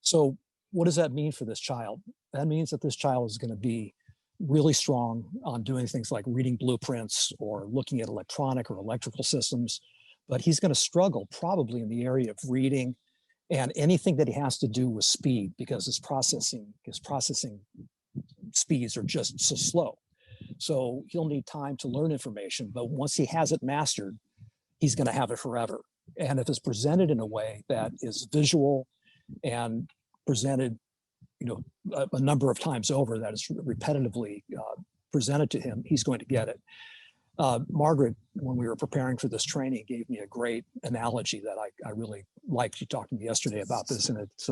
So what does that mean for this child? That means that this child is going to be really strong on doing things like reading blueprints or looking at electronic or electrical systems, but he's going to struggle probably in the area of reading and anything that he has to do with speed, because his processing speeds are just so slow. So he'll need time to learn information, but once he has it mastered, he's going to have it forever. And if it's presented in a way that is visual and presented, a number of times over, that is repetitively presented to him, he's going to get it. Margaret, when we were preparing for this training, gave me a great analogy that I really liked. She talked to me yesterday about this, and it's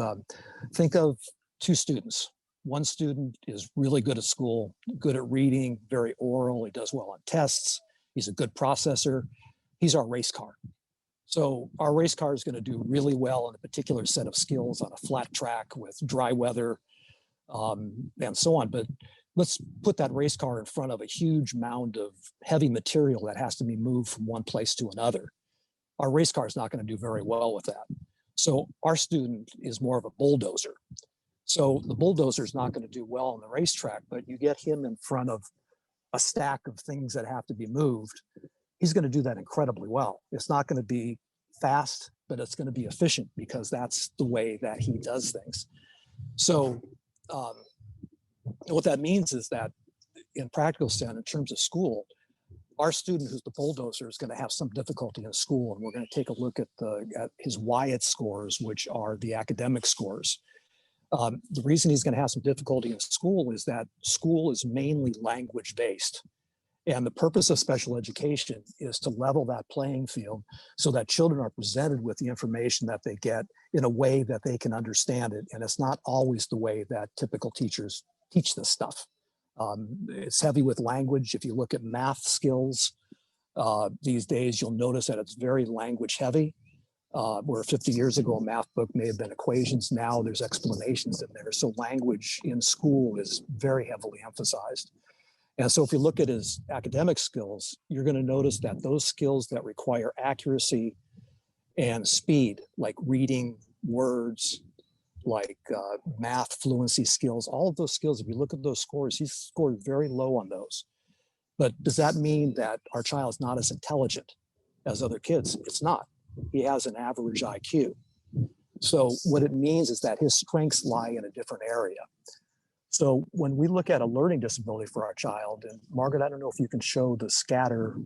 think of two students. One student is really good at school, good at reading, very oral. He does well on tests. He's a good processor. He's our race car. So our race car is going to do really well in a particular set of skills on a flat track with dry weather and so on. But let's put that race car in front of a huge mound of heavy material that has to be moved from one place to another. Our race car is not going to do very well with that. So our student is more of a bulldozer. So the bulldozer is not going to do well on the racetrack, but you get him in front of a stack of things that have to be moved, he's going to do that incredibly well. It's not going to be fast, but it's going to be efficient because that's the way that he does things. So what that means is that in practical sense, in terms of school, our student who's the bulldozer is going to have some difficulty in school, and we're going to take a look at his Wyatt scores, which are the academic scores. The reason he's going to have some difficulty in school is that school is mainly language based. And the purpose of special education is to level that playing field so that children are presented with the information that they get in a way that they can understand it. And it's not always the way that typical teachers teach this stuff. It's heavy with language. If you look at math skills these days, you'll notice that it's very language heavy. Where 50 years ago, a math book may have been equations. Now there's explanations in there. So language in school is very heavily emphasized. And so if you look at his academic skills, you're going to notice that those skills that require accuracy and speed, like reading words, like math fluency skills, all of those skills, if you look at those scores, he's scored very low on those. But does that mean that our child's not as intelligent as other kids? It's not. He has an average IQ. So what it means is that his strengths lie in a different area. So when we look at a learning disability for our child, and Margaret, I don't know if you can show the scatter.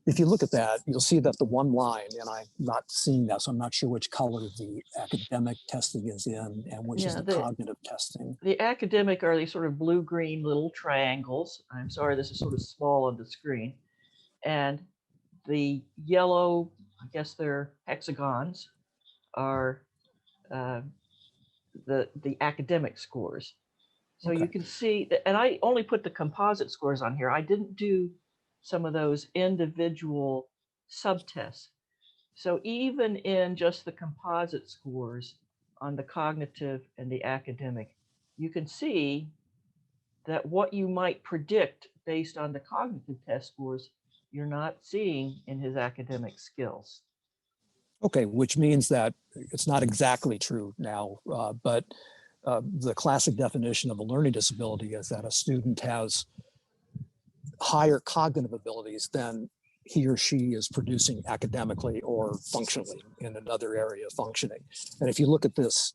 If you look at that, you'll see that the one line, and I'm not seeing that, so I'm not sure which color the academic testing is in and which is the cognitive testing.
The academic are these sort of blue-green little triangles. I'm sorry, this is sort of small on the screen. And the yellow, I guess they're hexagons, are the academic scores. So you can see that, and I only put the composite scores on here. I didn't do some of those individual subtests. So even in just the composite scores on the cognitive and the academic, you can see that what you might predict based on the cognitive test scores, you're not seeing in his academic skills.
Okay, which means that it's not exactly true now, but the classic definition of a learning disability is that a student has higher cognitive abilities than he or she is producing academically or functionally in another area of functioning. And if you look at this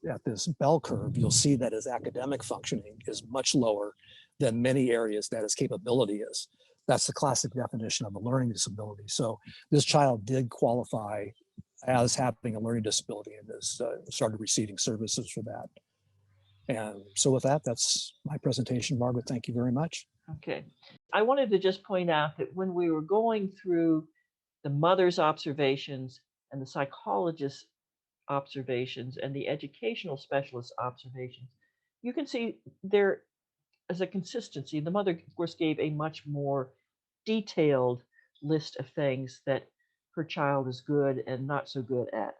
bell curve, you'll see that his academic functioning is much lower than many areas that his capability is. That's the classic definition of a learning disability. So this child did qualify as having a learning disability and has started receiving services for that. And so with that, that's my presentation. Margaret, thank you very much.
Okay. I wanted to just point out that when we were going through the mother's observations and the psychologist's observations and the educational specialist observations, you can see there is a consistency. The mother, of course, gave a much more detailed list of things that her child is good and not so good at.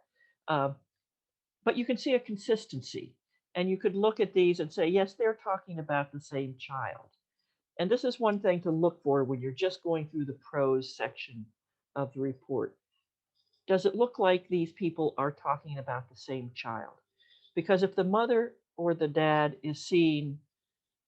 But you can see a consistency. And you could look at these and say, yes, they're talking about the same child. And this is one thing to look for when you're just going through the prose section of the report. Does it look like these people are talking about the same child? Because if the mother or the dad is seeing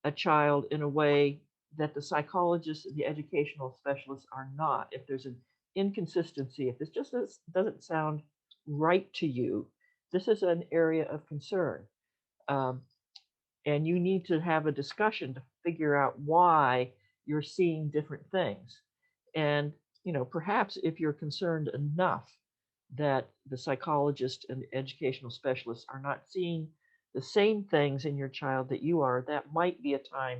a child in a way that the psychologists and the educational specialists are not, if there's an inconsistency, if this just doesn't sound right to you, this is an area of concern. And you need to have a discussion to figure out why you're seeing different things. And, you know, perhaps if you're concerned enough that the psychologist and the educational specialists are not seeing the same things in your child that you are, that might be a time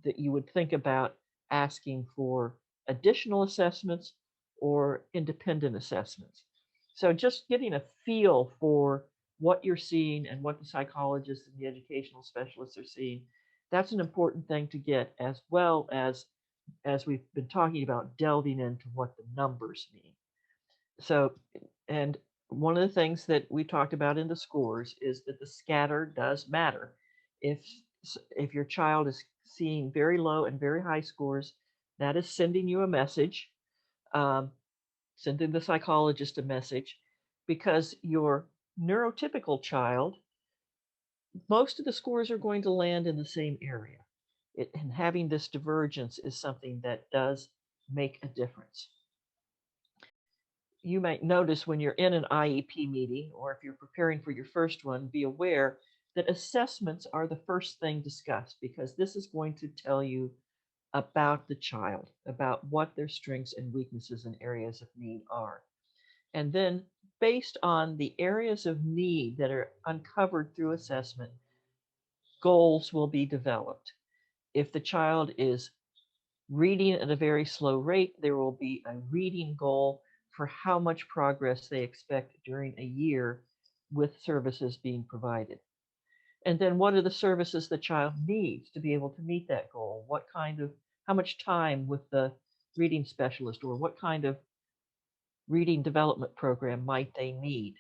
that you would think about asking for additional assessments or independent assessments. So just getting a feel for what you're seeing and what the psychologists and the educational specialists are seeing, that's an important thing to get, as well as we've been talking about, delving into what the numbers mean. So, and one of the things that we talked about in the scores is that the scatter does matter. If your child is seeing very low and very high scores, that is sending you a message, sending the psychologist a message, because your neurotypical child, most of the scores are going to land in the same area. And having this divergence is something that does make a difference. You might notice when you're in an IEP meeting, or if you're preparing for your first one, be aware that assessments are the first thing discussed, because this is going to tell you about the child, about what their strengths and weaknesses and areas of need are. And then based on the areas of need that are uncovered through assessment, goals will be developed. If the child is reading at a very slow rate, there will be a reading goal for how much progress they expect during a year with services being provided. And then what are the services the child needs to be able to meet that goal? How much time with the reading specialist, or what kind of reading development program might they need?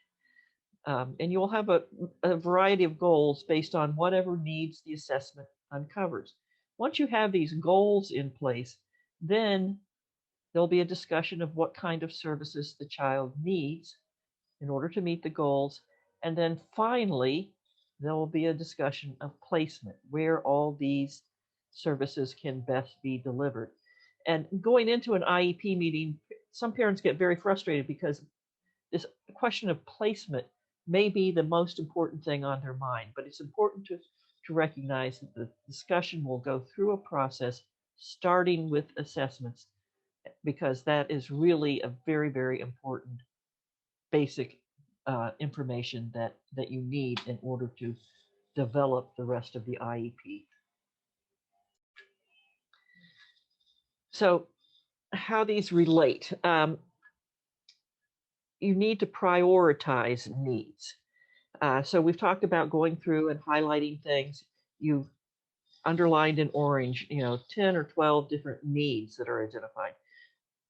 And you'll have a variety of goals based on whatever needs the assessment uncovers. Once you have these goals in place, then there'll be a discussion of what kind of services the child needs in order to meet the goals. And then finally, there will be a discussion of placement, where all these services can best be delivered. And going into an IEP meeting, some parents get very frustrated because this question of placement may be the most important thing on their mind, but it's important to recognize that the discussion will go through a process starting with assessments, because that is really a very, very important basic information that you need in order to develop the rest of the IEP. So how these relate. You need to prioritize needs. So we've talked about going through and highlighting things. You've underlined in orange, 10 or 12 different needs that are identified.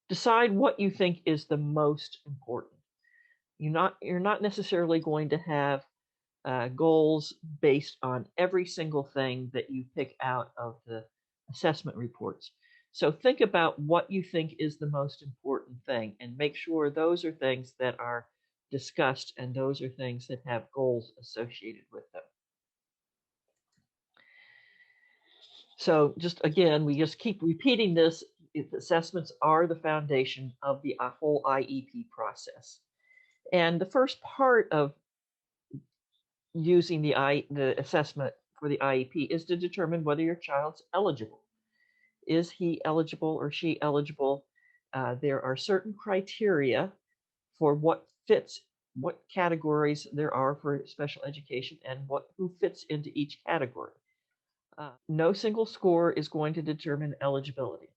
Decide what you think is the most important. You're not necessarily going to have goals based on every single thing that you pick out of the assessment reports. So think about what you think is the most important thing, and make sure those are things that are discussed, and those are things that have goals associated with them. So just again, we just keep repeating this. Assessments are the foundation of the whole IEP process. And the first part of using the assessment for the IEP is to determine whether your child's eligible. Is he eligible or she eligible? There are certain criteria for what categories there are for special education, and who fits into each category. No single score is going to determine eligibility.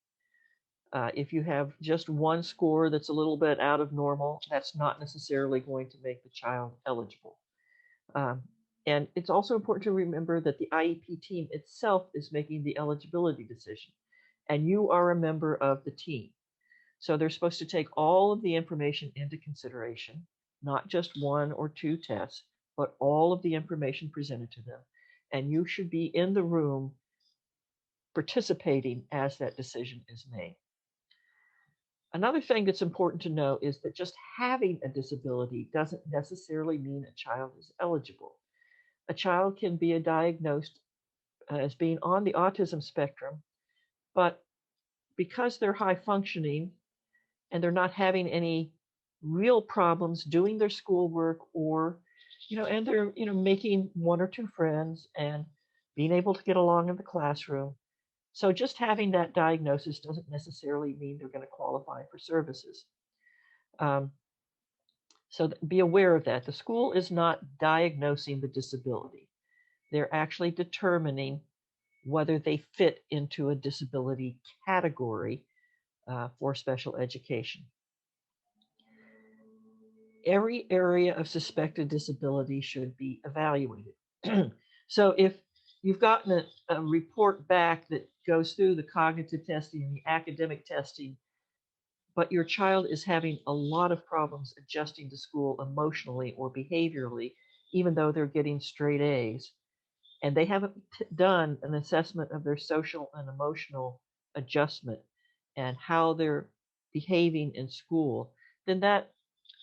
If you have just one score that's a little bit out of normal, that's not necessarily going to make the child eligible. And it's also important to remember that the IEP team itself is making the eligibility decision, and you are a member of the team. So they're supposed to take all of the information into consideration, not just one or two tests, but all of the information presented to them. And you should be in the room participating as that decision is made. Another thing that's important to know is that just having a disability doesn't necessarily mean a child is eligible. A child can be diagnosed as being on the autism spectrum, but because they're high functioning and they're not having any real problems doing their schoolwork, or and they're making one or two friends and being able to get along in the classroom. So just having that diagnosis doesn't necessarily mean they're going to qualify for services. So be aware of that. The school is not diagnosing the disability. They're actually determining whether they fit into a disability category for special education. Every area of suspected disability should be evaluated. So if you've gotten a report back that goes through the cognitive testing and the academic testing, but your child is having a lot of problems adjusting to school emotionally or behaviorally, even though they're getting straight A's, and they haven't done an assessment of their social and emotional adjustment and how they're behaving in school, then that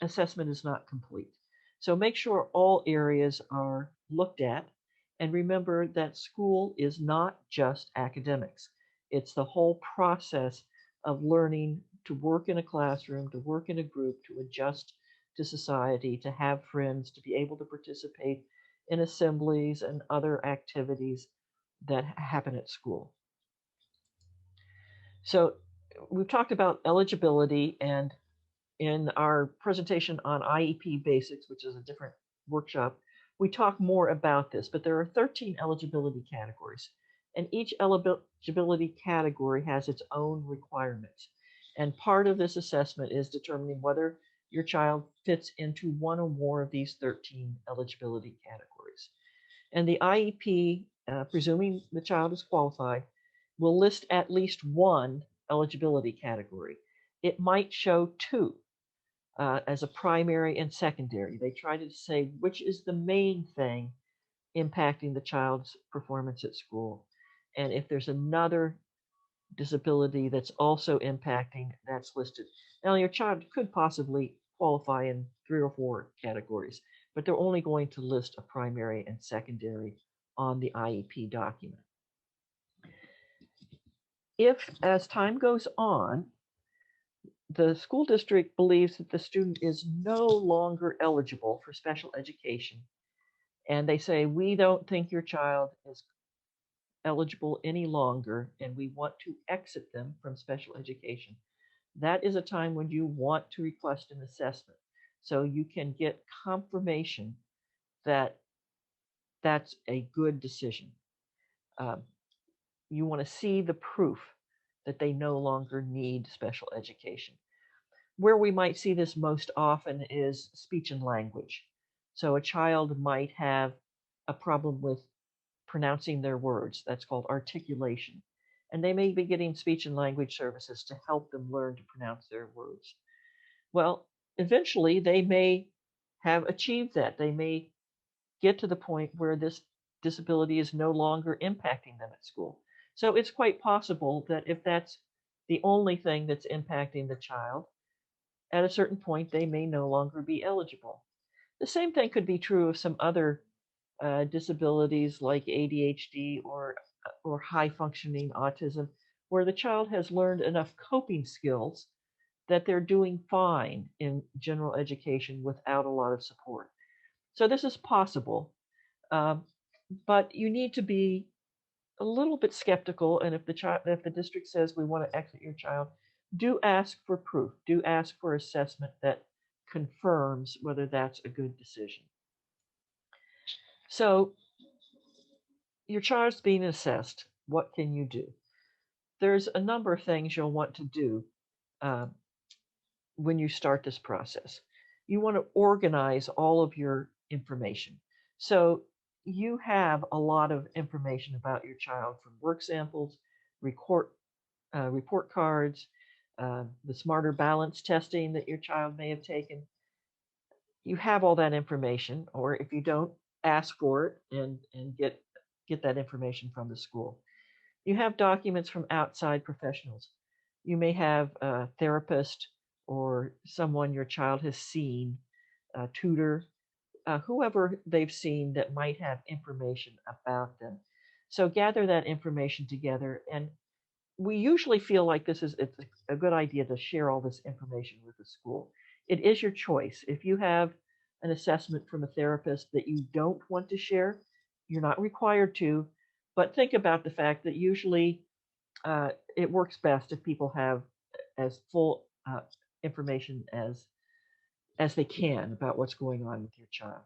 assessment is not complete. So make sure all areas are looked at, and remember that school is not just academics. It's the whole process of learning to work in a classroom, to work in a group, to adjust to society, to have friends, to be able to participate in assemblies and other activities that happen at school. So we've talked about eligibility, and in our presentation on IEP basics, which is a different workshop, we talk more about this, but there are 13 eligibility categories, and each eligibility category has its own requirements. And part of this assessment is determining whether your child fits into one or more of these 13 eligibility categories. And the IEP, presuming the child is qualified, will list at least one eligibility category. It might show two as a primary and secondary. They try to say which is the main thing impacting the child's performance at school. And if there's another disability that's also impacting, that's listed. Now, your child could possibly qualify in 3 or 4 categories, but they're only going to list a primary and secondary on the IEP document. If, as time goes on, the school district believes that the student is no longer eligible for special education, and they say, we don't think your child is eligible any longer, and we want to exit them from special education, that is a time when you want to request an assessment. So you can get confirmation that that's a good decision. You want to see the proof that they no longer need special education. Where we might see this most often is speech and language. So a child might have a problem with pronouncing their words. That's called articulation. And they may be getting speech and language services to help them learn to pronounce their words. Well, eventually they may have achieved that. They may get to the point where this disability is no longer impacting them at school. So it's quite possible that if that's the only thing that's impacting the child, at a certain point, they may no longer be eligible. The same thing could be true of some other disabilities like ADHD or high functioning autism, where the child has learned enough coping skills that they're doing fine in general education without a lot of support. So this is possible, but you need to be a little bit skeptical. And if the district says we want to exit your child, do ask for proof. Do ask for assessment that confirms whether that's a good decision. So your child's being assessed. What can you do? There's a number of things you'll want to do when you start this process. You want to organize all of your information. So you have a lot of information about your child from work samples, report cards, the smarter balance testing that your child may have taken. You have all that information, or if you don't, ask for it and get that information from the school. You have documents from outside professionals. You may have a therapist or someone your child has seen, a tutor, whoever they've seen that might have information about them. So gather that information together, and we usually feel like it's a good idea to share all this information with the school. It is your choice. If you have an assessment from a therapist that you don't want to share, you're not required to, but think about the fact that usually it works best if people have as full information as they can about what's going on with your child.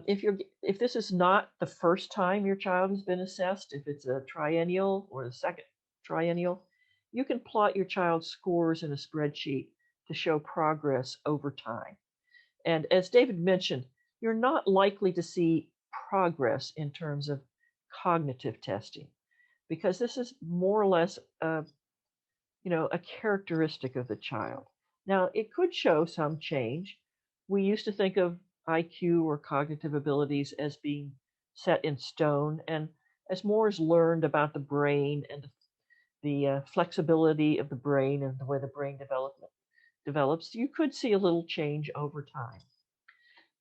If this is not the first time your child has been assessed, if it's a triennial or the second triennial, you can plot your child's scores in a spreadsheet to show progress over time. And as David mentioned, you're not likely to see progress in terms of cognitive testing, because this is more or less a characteristic of the child. Now, it could show some change. We used to think of IQ or cognitive abilities as being set in stone, and as more is learned about the brain and the flexibility of the brain and the way the brain develops, you could see a little change over time.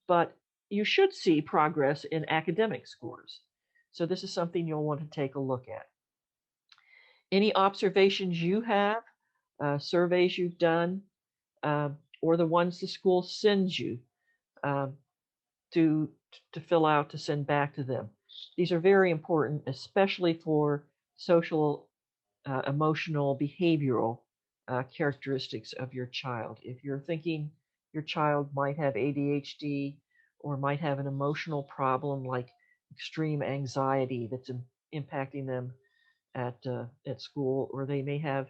But you should see progress in academic scores. So this is something you'll want to take a look at. Any observations you have, surveys you've done, or the ones the school sends you to fill out to send back to them. These are very important, especially for social, emotional, behavioral characteristics of your child. If you're thinking your child might have ADHD or might have an emotional problem like extreme anxiety that's impacting them at school, or they may have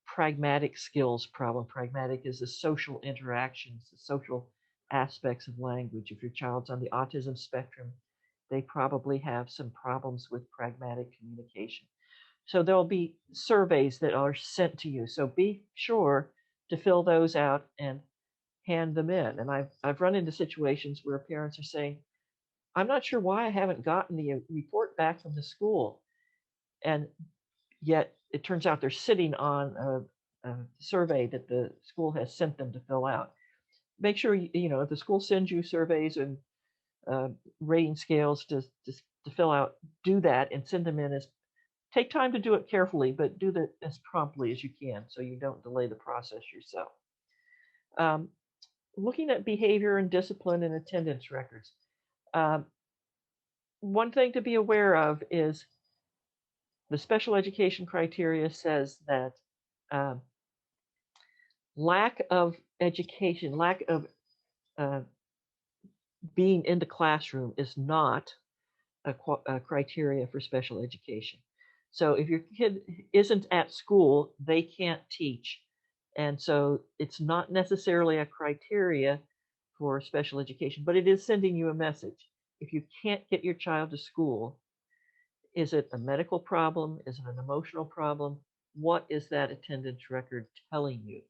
pragmatic skills problem. Pragmatic is the social interactions, the social aspects of language. If your child's on the autism spectrum, they probably have some problems with pragmatic communication. So there'll be surveys that are sent to you. So be sure to fill those out and hand them in. And I've run into situations where parents are saying, I'm not sure why I haven't gotten the report back from the school. And yet it turns out they're sitting on a survey that the school has sent them to fill out. Make sure, if the school sends you surveys and rating scales to fill out, do that and send them in. Take time to do it carefully, but do that as promptly as you can so you don't delay the process yourself. Looking at behavior and discipline and attendance records. One thing to be aware of is the special education criteria says that lack of education, lack of being in the classroom is not a criteria for special education. So if your kid isn't at school, they can't teach. And so it's not necessarily a criteria for special education, but it is sending you a message. If you can't get your child to school, is it a medical problem? Is it an emotional problem? What is that attendance record telling you?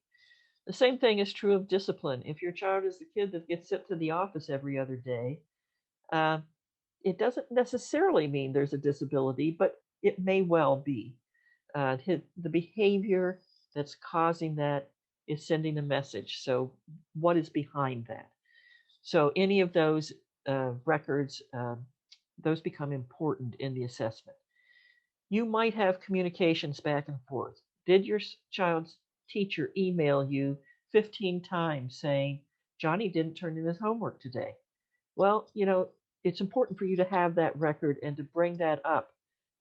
The same thing is true of discipline. If your child is the kid that gets sent to the office every other day, it doesn't necessarily mean there's a disability, but it may well be. The behavior that's causing that is sending a message. So what is behind that? So any of those records, those become important in the assessment. You might have communications back and forth. Did your child's teacher email you 15 times saying, Johnny didn't turn in his homework today? Well, it's important for you to have that record and to bring that up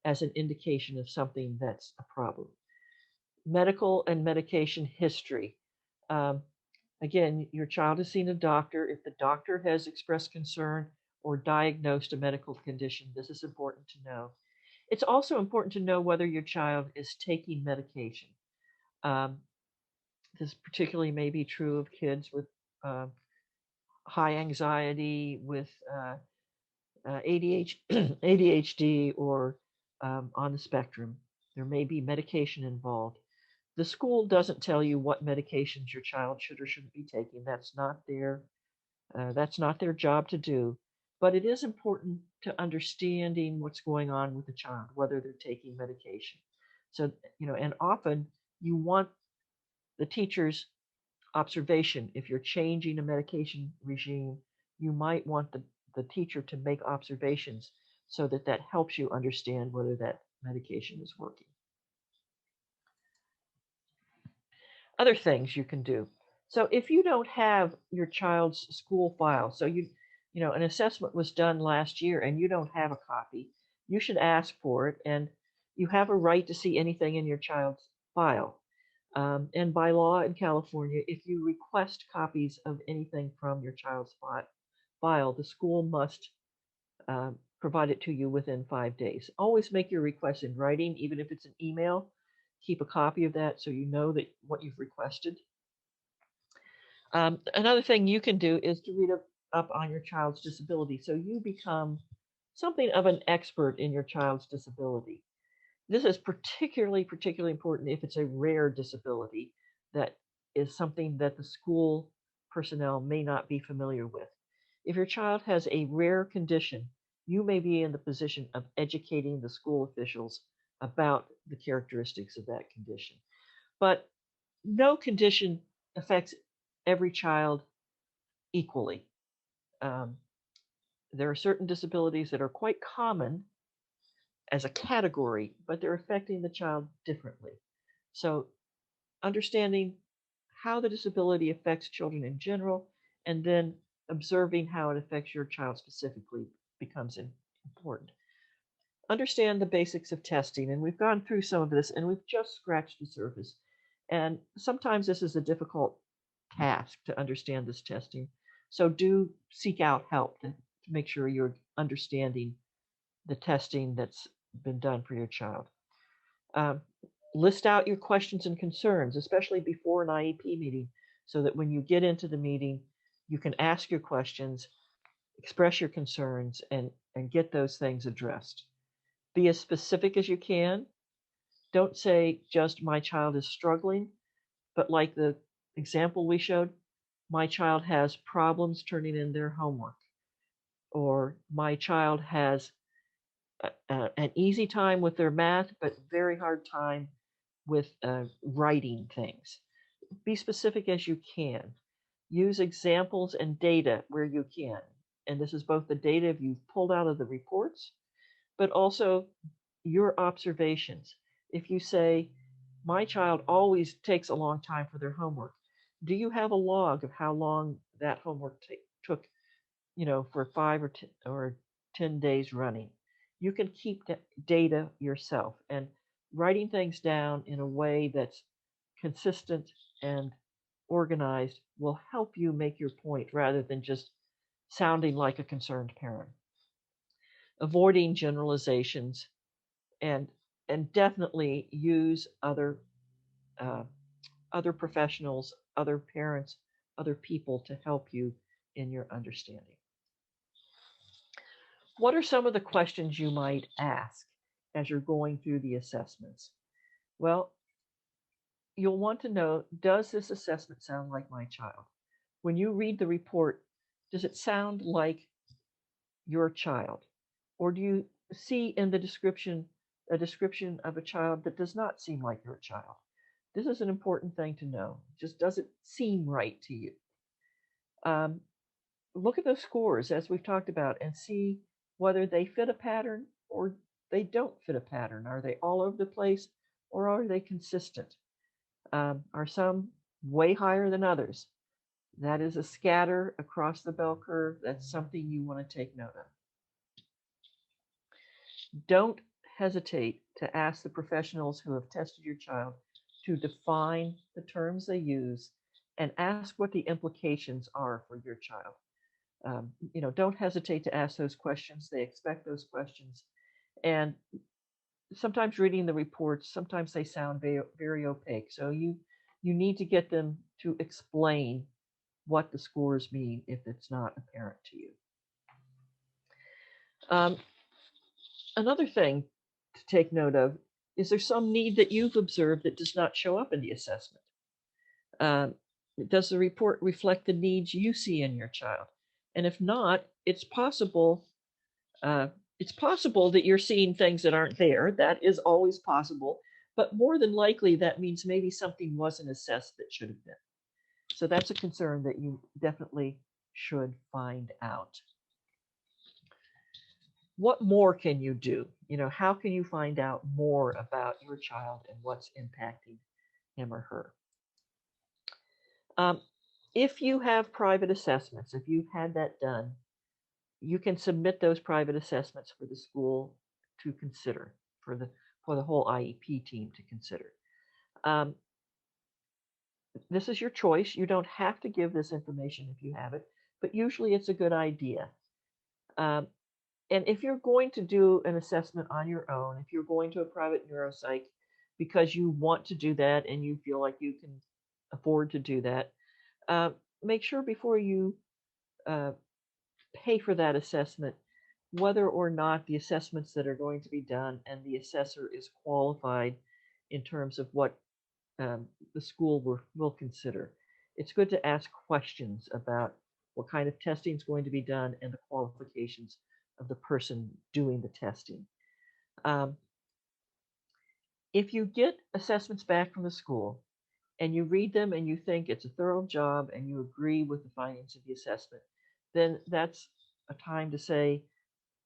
as an indication of something that's a problem. Medical and medication history. Again, your child has seen a doctor. If the doctor has expressed concern or diagnosed a medical condition, this is important to know. It's also important to know whether your child is taking medication. This particularly may be true of kids with high anxiety, with ADHD, or on the spectrum. There may be medication involved. The school doesn't tell you what medications your child should or shouldn't be taking. That's not their job to do. But it is important to understanding what's going on with the child, whether they're taking medication. So, and often you want the teacher's observation. If you're changing a medication regime, you might want the teacher to make observations so that helps you understand whether that medication is working. Other things you can do. So if you don't have your child's school file, so an assessment was done last year and you don't have a copy, you should ask for it, and you have a right to see anything in your child's file. And by law in California, if you request copies of anything from your child's file, the school must provide it to you within 5 days. Always make your request in writing, even if it's an email. Keep a copy of that so you know that what you've requested. Another thing you can do is to read up on your child's disability, so you become something of an expert in your child's disability. This is particularly important if it's a rare disability that is something that the school personnel may not be familiar with. If your child has a rare condition, you may be in the position of educating the school officials about the characteristics of that condition. But no condition affects every child equally. There are certain disabilities that are quite common as a category, but they're affecting the child differently. So understanding how the disability affects children in general, and then observing how it affects your child specifically becomes important. Understand the basics of testing, and we've gone through some of this, and we've just scratched the surface. And sometimes this is a difficult task to understand this testing. So do seek out help to make sure you're understanding the testing that's been done for your child. List out your questions and concerns, especially before an IEP meeting, so that when you get into the meeting, you can ask your questions, express your concerns, and get those things addressed. Be as specific as you can. Don't say just my child is struggling, but like the example we showed, my child has problems turning in their homework, or my child has an easy time with their math, but very hard time with writing things. Be specific as you can. Use examples and data where you can. And this is both the data you've pulled out of the reports, but also your observations. If you say, my child always takes a long time for their homework, do you have a log of how long that homework took, for 5 or 10 days running? You can keep that data yourself, and writing things down in a way that's consistent and organized will help you make your point rather than just sounding like a concerned parent. Avoiding generalizations, and definitely use other professionals, other parents, other people to help you in your understanding. What are some of the questions you might ask as you're going through the assessments? Well, you'll want to know, does this assessment sound like my child? When you read the report, does it sound like your child? Or do you see in the description a description of a child that does not seem like your child? This is an important thing to know. Just does it seem right to you? Look at those scores as we've talked about and see whether they fit a pattern or they don't fit a pattern. Are they all over the place or are they consistent? Are some way higher than others? That is a scatter across the bell curve. That's something you want to take note of. Don't hesitate to ask the professionals who have tested your child to define the terms they use and ask what the implications are for your child. Don't hesitate to ask those questions. They expect those questions. And sometimes reading the reports, sometimes they sound very, very opaque. So you need to get them to explain what the scores mean if it's not apparent to you. Another thing to take note of, is there some need that you've observed that does not show up in the assessment? Does the report reflect the needs you see in your child? And if not, it's possible that you're seeing things that aren't there. That is always possible, but more than likely that means maybe something wasn't assessed that should have been. So that's a concern that you definitely should find out. What more can you do? How can you find out more about your child and what's impacting him or her? If you have private assessments, if you've had that done, you can submit those private assessments for the school to consider, for the whole IEP team to consider. This is your choice. You don't have to give this information if you have it, but usually it's a good idea. And if you're going to do an assessment on your own, if you're going to a private neuropsych because you want to do that and you feel like you can afford to do that, make sure before you pay for that assessment, whether or not the assessments that are going to be done and the assessor is qualified in terms of what the school will consider. It's good to ask questions about what kind of testing is going to be done and the qualifications of the person doing the testing. If you get assessments back from the school and you read them and you think it's a thorough job and you agree with the findings of the assessment, then that's a time to say,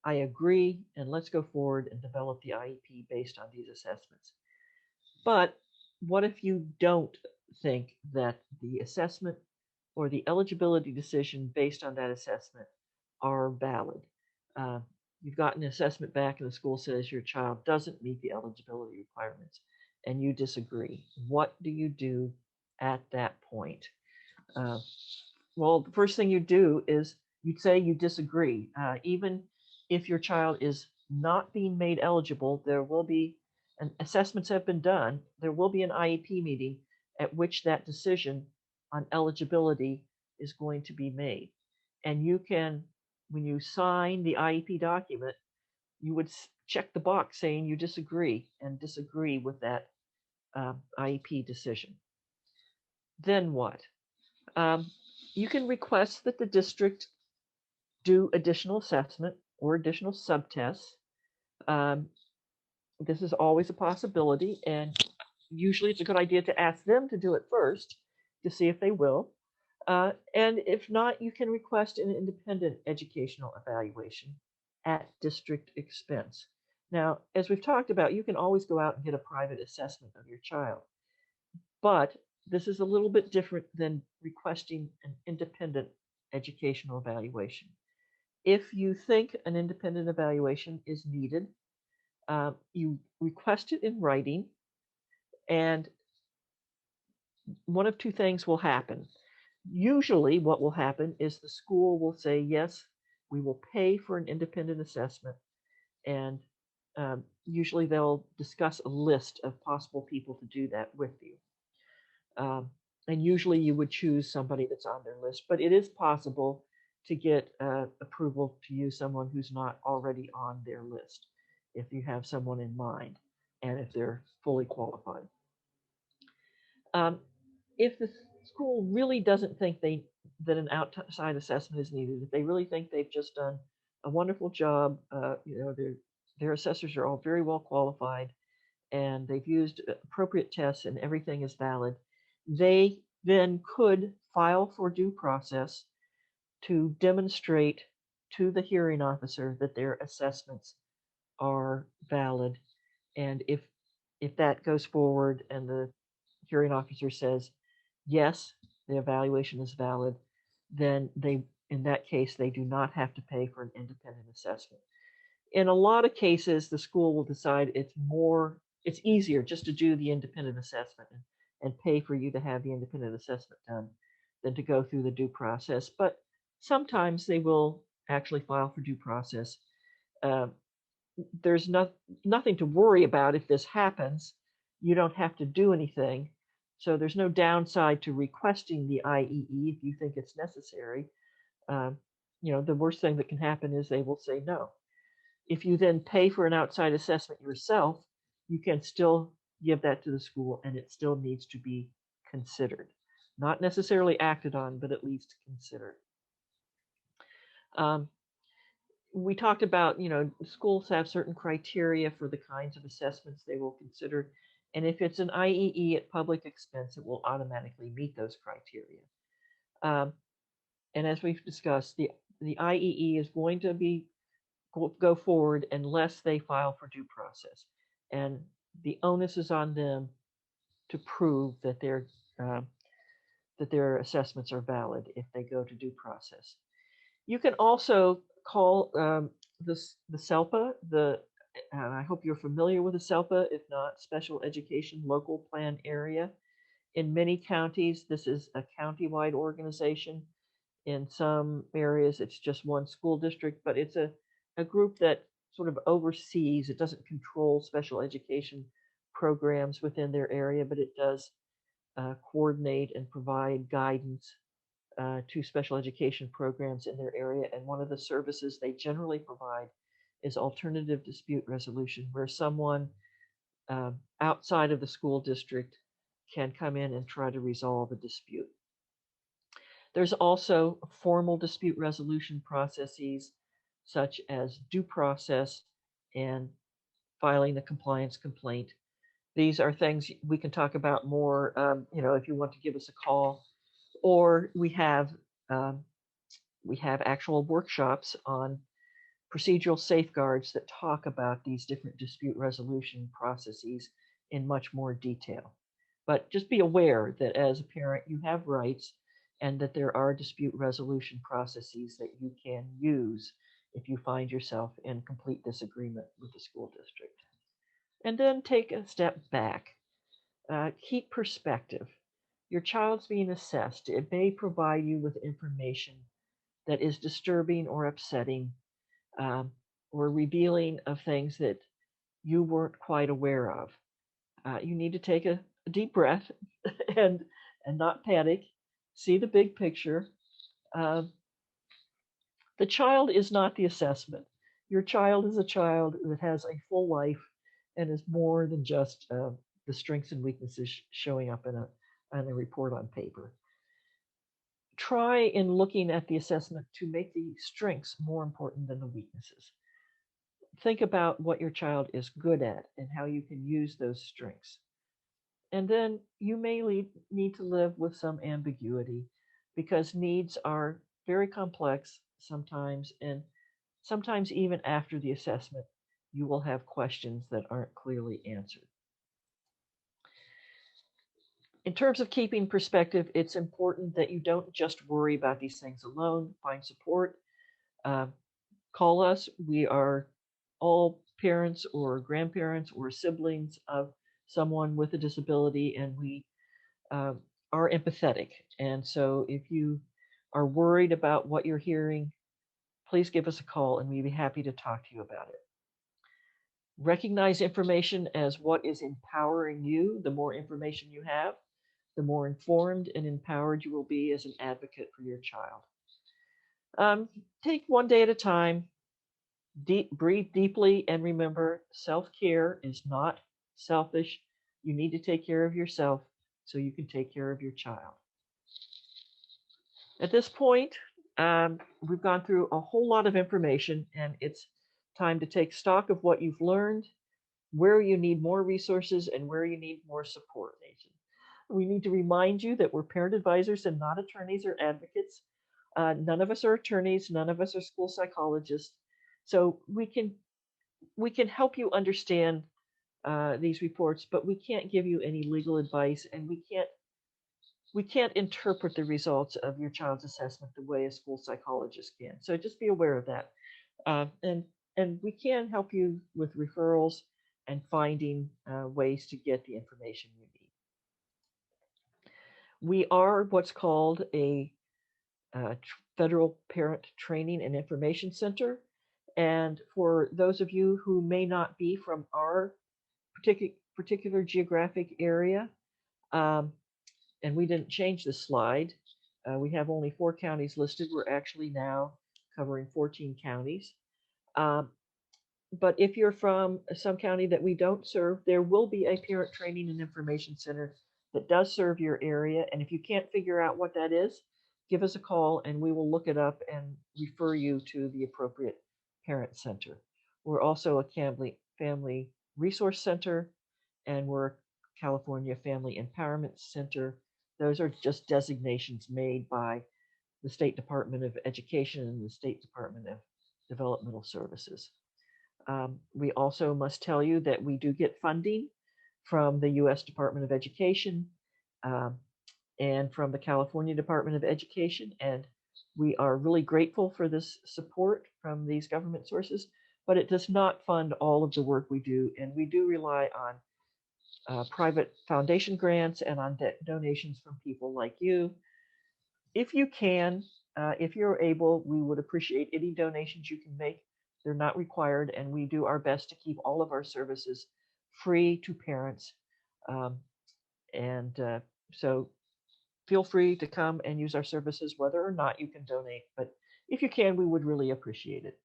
I agree, and let's go forward and develop the IEP based on these assessments. But what if you don't think that the assessment or the eligibility decision based on that assessment are valid? You've gotten an assessment back and the school says your child doesn't meet the eligibility requirements. and you disagree. What do you do at that point? Well, the first thing you do is you'd say you disagree. Even if your child is not being made eligible, there will be, and assessments have been done, there will be an IEP meeting at which that decision on eligibility is going to be made. And you can, when you sign the IEP document, you would check the box saying you disagree and disagree with that IEP decision. Then what? You can request that the district do additional assessment or additional subtests. This is always a possibility, and usually it's a good idea to ask them to do it first to see if they will. And if not, you can request an independent educational evaluation at district expense. Now, as we've talked about, you can always go out and get a private assessment of your child, but this is a little bit different than requesting an independent educational evaluation. If you think an independent evaluation is needed, you request it in writing, and one of two things will happen. Usually, what will happen is the school will say, yes, we will pay for an independent assessment, and usually they'll discuss a list of possible people to do that with you. And usually you would choose somebody that's on their list, but it is possible to get approval to use someone who's not already on their list if you have someone in mind and if they're fully qualified. If the school really doesn't think that an outside assessment is needed, if they really think they've just done a wonderful job, their assessors are all very well qualified and they've used appropriate tests and everything is valid, they then could file for due process to demonstrate to the hearing officer that their assessments are valid. And if that goes forward and the hearing officer says, yes, the evaluation is valid, then in that case, they do not have to pay for an independent assessment. In a lot of cases, the school will decide it's easier just to do the independent assessment and pay for you to have the independent assessment done than to go through the due process. But sometimes they will actually file for due process. There's nothing to worry about if this happens. You don't have to do anything. So there's no downside to requesting the IEE if you think it's necessary. The worst thing that can happen is they will say no. If you then pay for an outside assessment yourself, you can still give that to the school and it still needs to be considered. Not necessarily acted on, but at least considered. We talked about, schools have certain criteria for the kinds of assessments they will consider. And if it's an IEE at public expense, it will automatically meet those criteria. And as we've discussed, the IEE is going to go forward unless they file for due process. And the onus is on them to prove that their assessments are valid if they go to due process. You can also call the SELPA. I hope you're familiar with the SELPA. If not, Special Education Local Plan Area. In many counties, this is a county-wide organization. In some areas, it's just one school district, but it's a group that sort of oversees. It doesn't control special education programs within their area, but it does coordinate and provide guidance to special education programs in their area. And one of the services they generally provide is alternative dispute resolution, where someone outside of the school district can come in and try to resolve a dispute. There's also formal dispute resolution processes, such as due process and filing the compliance complaint. These are things we can talk about more, if you want to give us a call, or we have actual workshops on procedural safeguards that talk about these different dispute resolution processes in much more detail. But just be aware that as a parent, you have rights and that there are dispute resolution processes that you can use if you find yourself in complete disagreement with the school district. And then take a step back. Keep perspective. Your child's being assessed. It may provide you with information that is disturbing or upsetting, or revealing of things that you weren't quite aware of. You need to take a deep breath and not panic. See the big picture. Uh, the child is not the assessment. Your child is a child that has a full life and is more than just the strengths and weaknesses showing up in a report on paper. Try in looking at the assessment to make the strengths more important than the weaknesses. Think about what your child is good at and how you can use those strengths. And then you may need to live with some ambiguity because needs are very complex sometimes, and sometimes even after the assessment, you will have questions that aren't clearly answered. In terms of keeping perspective, it's important that you don't just worry about these things alone. Find support. Call us. We are all parents or grandparents or siblings of someone with a disability, and we are empathetic. And so if you are worried about what you're hearing, please give us a call and we'd be happy to talk to you about it. Recognize information as what is empowering you. The more information you have, the more informed and empowered you will be as an advocate for your child. Take one day at a time, breathe deeply, and remember, self-care is not selfish. You need to take care of yourself so you can take care of your child. At this point, we've gone through a whole lot of information, and it's time to take stock of what you've learned, where you need more resources, and where you need more support. We need to remind you that we're parent advisors and not attorneys or advocates. None of us are attorneys. None of us are school psychologists. So we can help you understand these reports, but we can't give you any legal advice, and we can't interpret the results of your child's assessment the way a school psychologist can. So just be aware of that. And we can help you with referrals and finding ways to get the information you need. We are what's called a Federal Parent Training and Information Center. And for those of you who may not be from our particular geographic area, and we didn't change this slide, we have only 4 counties listed. We're actually now covering 14 counties. But if you're from some county that we don't serve, there will be a parent training and information center that does serve your area. And if you can't figure out what that is, give us a call and we will look it up and refer you to the appropriate parent center. We're also a family resource center, and we're a California Family Empowerment Center. Those are just designations made by the State Department of Education and the State Department of Developmental Services. We also must tell you that we do get funding from the U.S. Department of Education and from the California Department of Education, and we are really grateful for this support from these government sources, but it does not fund all of the work we do, and we do rely on private foundation grants and on donations from people like you. If you can, if you're able, we would appreciate any donations you can make. They're not required, and we do our best to keep all of our services free to parents. So feel free to come and use our services, whether or not you can donate. But if you can, we would really appreciate it.